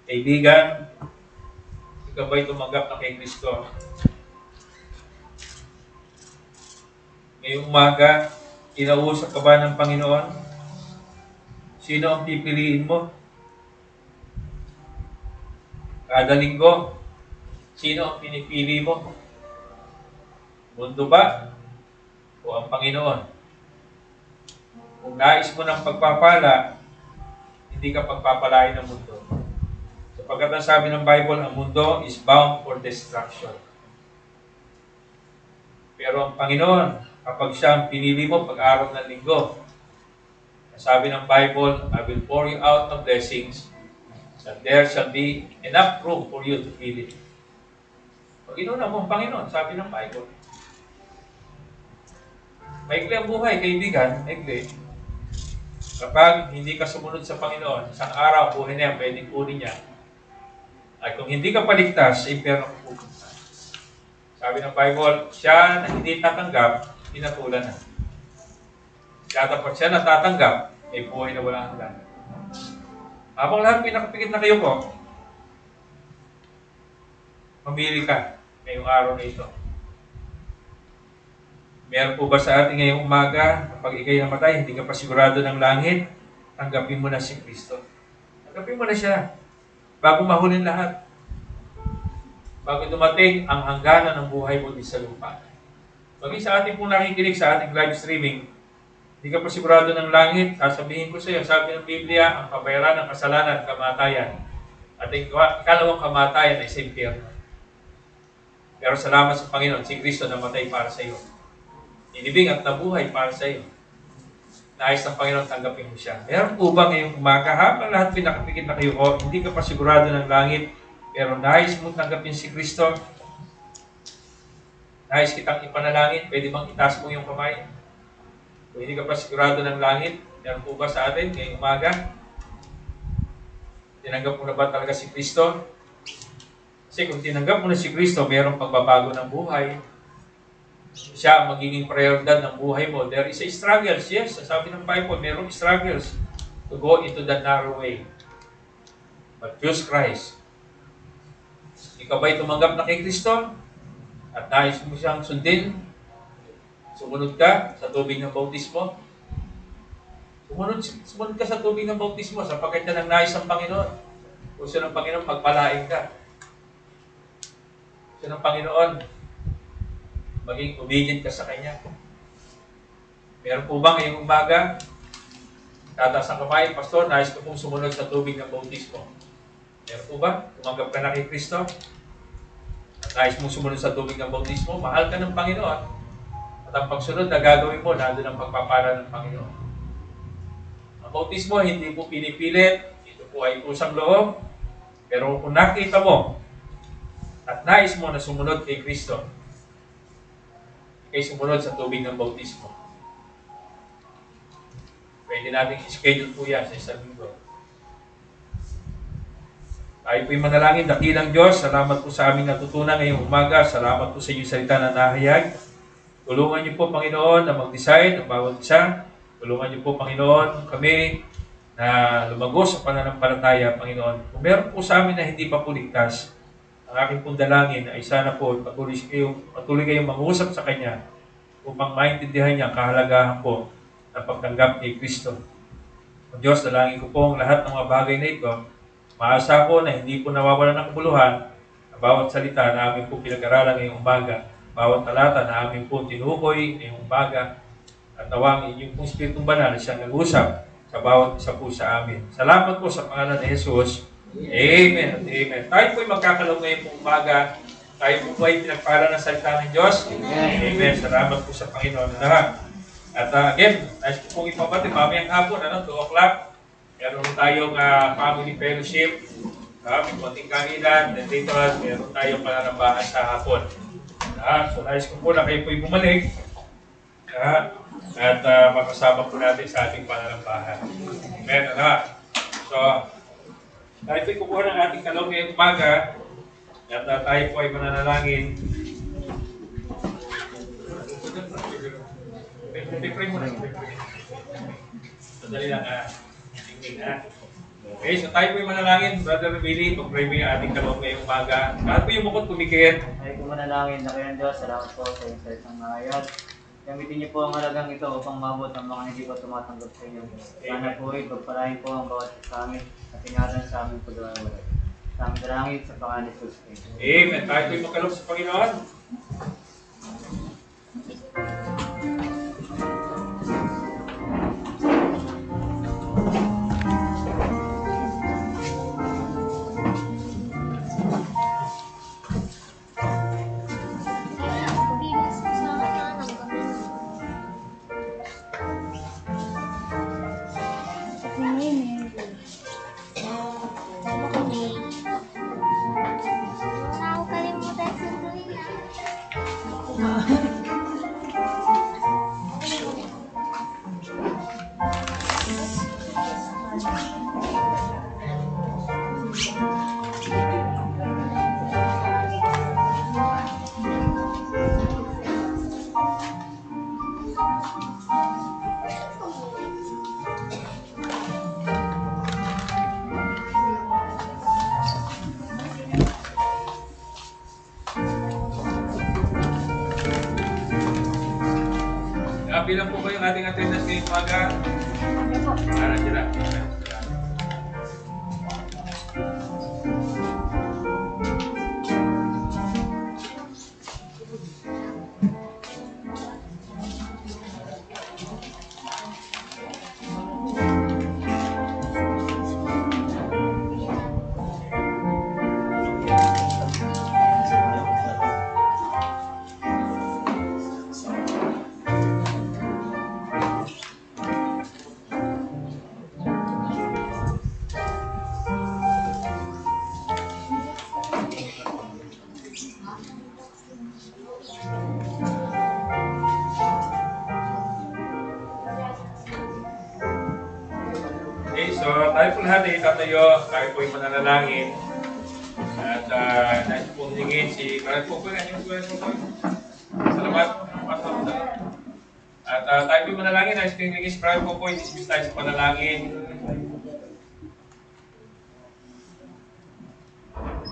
kaibigan, ikaw ba'y tumanggap na kay Kristo? Ngayong umaga, kinausap ka ba ng Panginoon? Sino ang pipiliin mo? Kada linggo, sino ang pinipili mo? Mundo ba? O ang Panginoon? Kung nais mo ng pagpapala, hindi ka pagpapalain ng mundo. Sapagkat ang sabi ng Bible, ang mundo is bound for destruction. Pero ang Panginoon, kapag siya ang pinili mo pag-araw ng linggo, sabi ng Bible, I will pour you out of blessings, that there shall be enough room for you to fill it. Pag inuuna mo ang Panginoon, sabi ng Bible. Maikli ang buhay, kaibigan, maikli. Kapag hindi ka sumunod sa Panginoon, isang araw, buhay na yan, pwedeng kunin niya. At kung hindi ka paligtas, sa impyerno ka pupunta. Sabi ng Bible, siya na hindi tatanggap, pinatulan na. Dapat siya natatanggap, ay buhay na walang hanggan. Habang lahat pinakapikit na kayo po, mamili ka ngayong araw na ito. Meron po ba sa atin ngayong umaga, kapag ikay namatay, hindi ka pa sigurado ng langit, tanggapin mo na si Kristo. Tanggapin mo na siya, bago mahulin lahat. Bago dumating ang hangganan ng buhay mo sa lupa. Maging sa ating pong nakikinig sa ating live streaming, hindi ka pa sigurado ng langit, sasabihin ko sa iyo, sabi ng Biblia, ang kabayaran ng kasalanan, kamatayan. At ang ikalawang kamatayan ay sa impyerno. Pero salamat sa Panginoon, si Kristo namatay para sa iyo. Inibig at nabuhay para sa iyo. Nais ng Panginoon, tanggapin mo siya. Meron po ba ngayong umaga, habang lahat pinakapikit na kayo ko, hindi ka pa sigurado ng langit, pero nais mong tanggapin si Kristo, nais kitang ipanalangin, pwede bang itaas mo yung kamay? Kung hindi ka pa sigurado ng langit, meron po ba sa atin ngayong umaga? Tinanggap mo na ba talaga si Kristo? Kasi kung tinanggap mo na si Kristo, mayroong pagbabago ng buhay. Siya ang magiging prioridad ng buhay mo. There is a struggles, yes. Sabi ng Bible, mayroong struggles to go into the narrow way. But choose Christ. Ikaw ba'y tumanggap na kay Kristo? At nais mo siyang sundin? Sumunod ka sa tubig ng bautismo? Sumunod ka sa tubig ng bautismo sapagkat yan ang nais ng Panginoon. Gusto ng Panginoon, pagpalain ka. Gusto ng Panginoon, maging obedient ka sa Kanya. Meron po ba ngayong umaga? Tataas ang kamay, Pastor, nais ko pong sumunod sa tubig ng bautismo. Meron po ba? Tumanggap ka na kay Kristo? At nais mong sumunod sa tubig ng bautismo, mahal ka ng Panginoon. At ang pagsunod na gagawin mo, nandun ang pagpapala ng Panginoon. Ang bautismo, hindi po pinipilit. Ito po ay pusang loob. Pero kung nakita mo at nais mo na sumunod kay Kristo, kay sumunod sa tubig ng bautismo. Pwede natin i-schedule po yan sa isang linggo. Tayo po'y manalangin, dakilang Diyos, salamat po sa aming natutunan ngayong umaga, salamat po sa inyong salita na nahayag. Tulungan niyo po, Panginoon, na mag-decide ang bawat isa. Tulungan niyo po, Panginoon, kami na lumago sa pananampalataya, Panginoon. Kung meron po sa amin na hindi pa po ligtas, ang aking pong dalangin ay sana po patuloy kayong mangusap sa Kanya upang maintindihan niya ang kahalagahan po ng pagtanggap ni Kristo. O Diyos, dalangin ko po ang lahat ng mga bagay na ito. Maasa ko na hindi po nawawalan ng kabuluhan ang bawat salita na amin po pinag-aralan ngayong umaga, bawat talata na amin po tinukoy ngayong umaga, at nawang inyong pong Spiritong Banal siyang nag-usap sa bawat isa po sa amin. Salamat po sa pangalan ni Jesus. Amen at amen. Tayo po'y magkakalaw ngayong pong umaga. Tayo po ay pinagpala ng salita ng Diyos. Amen. Salamat po sa Panginoon na lahat. At again, nais ko pong ipabati, mamayang hapon, 2 o'clock. Meron tayong family fellowship, may konting kainan, then dito meron tayong pananambahan sa hapon. So nais ko po na kayo po'y bumalik at makasama po natin sa ating pananambahan. Amen. So, tayo po'y kukuha ng ating kalong ngayong umaga at tayo po ay mananalangin. Pipray mo na. Sadali lang Okay, so tayo po yung manalangin, Brother Billy, pag-pray mo yung ating kalong ngayong umaga. Lahat po yung mukot kumikit. Ay kung manalangin na kayo ng Diyos, salamat po sa inyong salitang mahayag. Gamitin niyo po ang halagang ito upang mabot ang mga hindi po tumatanggap sa inyo. Sana po ay pagpalain po ang bawat sa amin at ingatan sa aming pagdawalay. Sa aming dalangin sa pangalan ni Jesus. Amen. Tayo po yung makalong sa Panginoon. Bilang po ba yung ating attendance ngayong umaga? Nandiyan na. Okay, so tayo po lahat ay tatayo, tayo po ay mananalangin. At nais po hingin si Brad po po yung salamat. At tayo po ay manalangin, nais po hingin si Brad po po, dismiss tayo sa panalangin.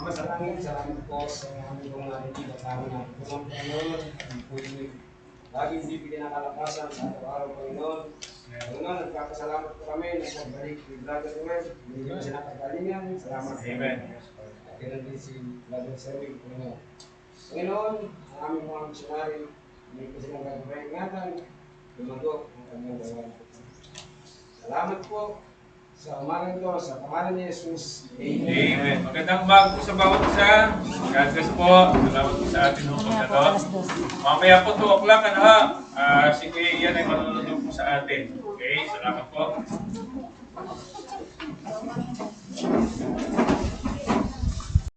Masalangin, salamat po sa aming pong narinig at aming napupunong Panginoon. Ang po yung laging hindi pinakalakasan sa araw-araw, Panginoon. Panginoon, nagpapasalamat po kami na pagbalik ni Brother Ruel. Hindi mo siya nakagalingan. Salamat. Amen. At yun din si Brother Serving, Panginoon. Panginoon, ang aming mga misyonari, hindi po silang gagawin ingatan. Lumago ang kanyang gawain. Salamat po sa umagang ito, sa pangalan ni Jesus. Amen. Amen. Magandang umaga po sa bawat isa. God bless po. Salamat po sa ating hukong na to. Mamaya po 2 o'clock, si Kuya Ian ay manunod po sa atin. Okay, salamat po.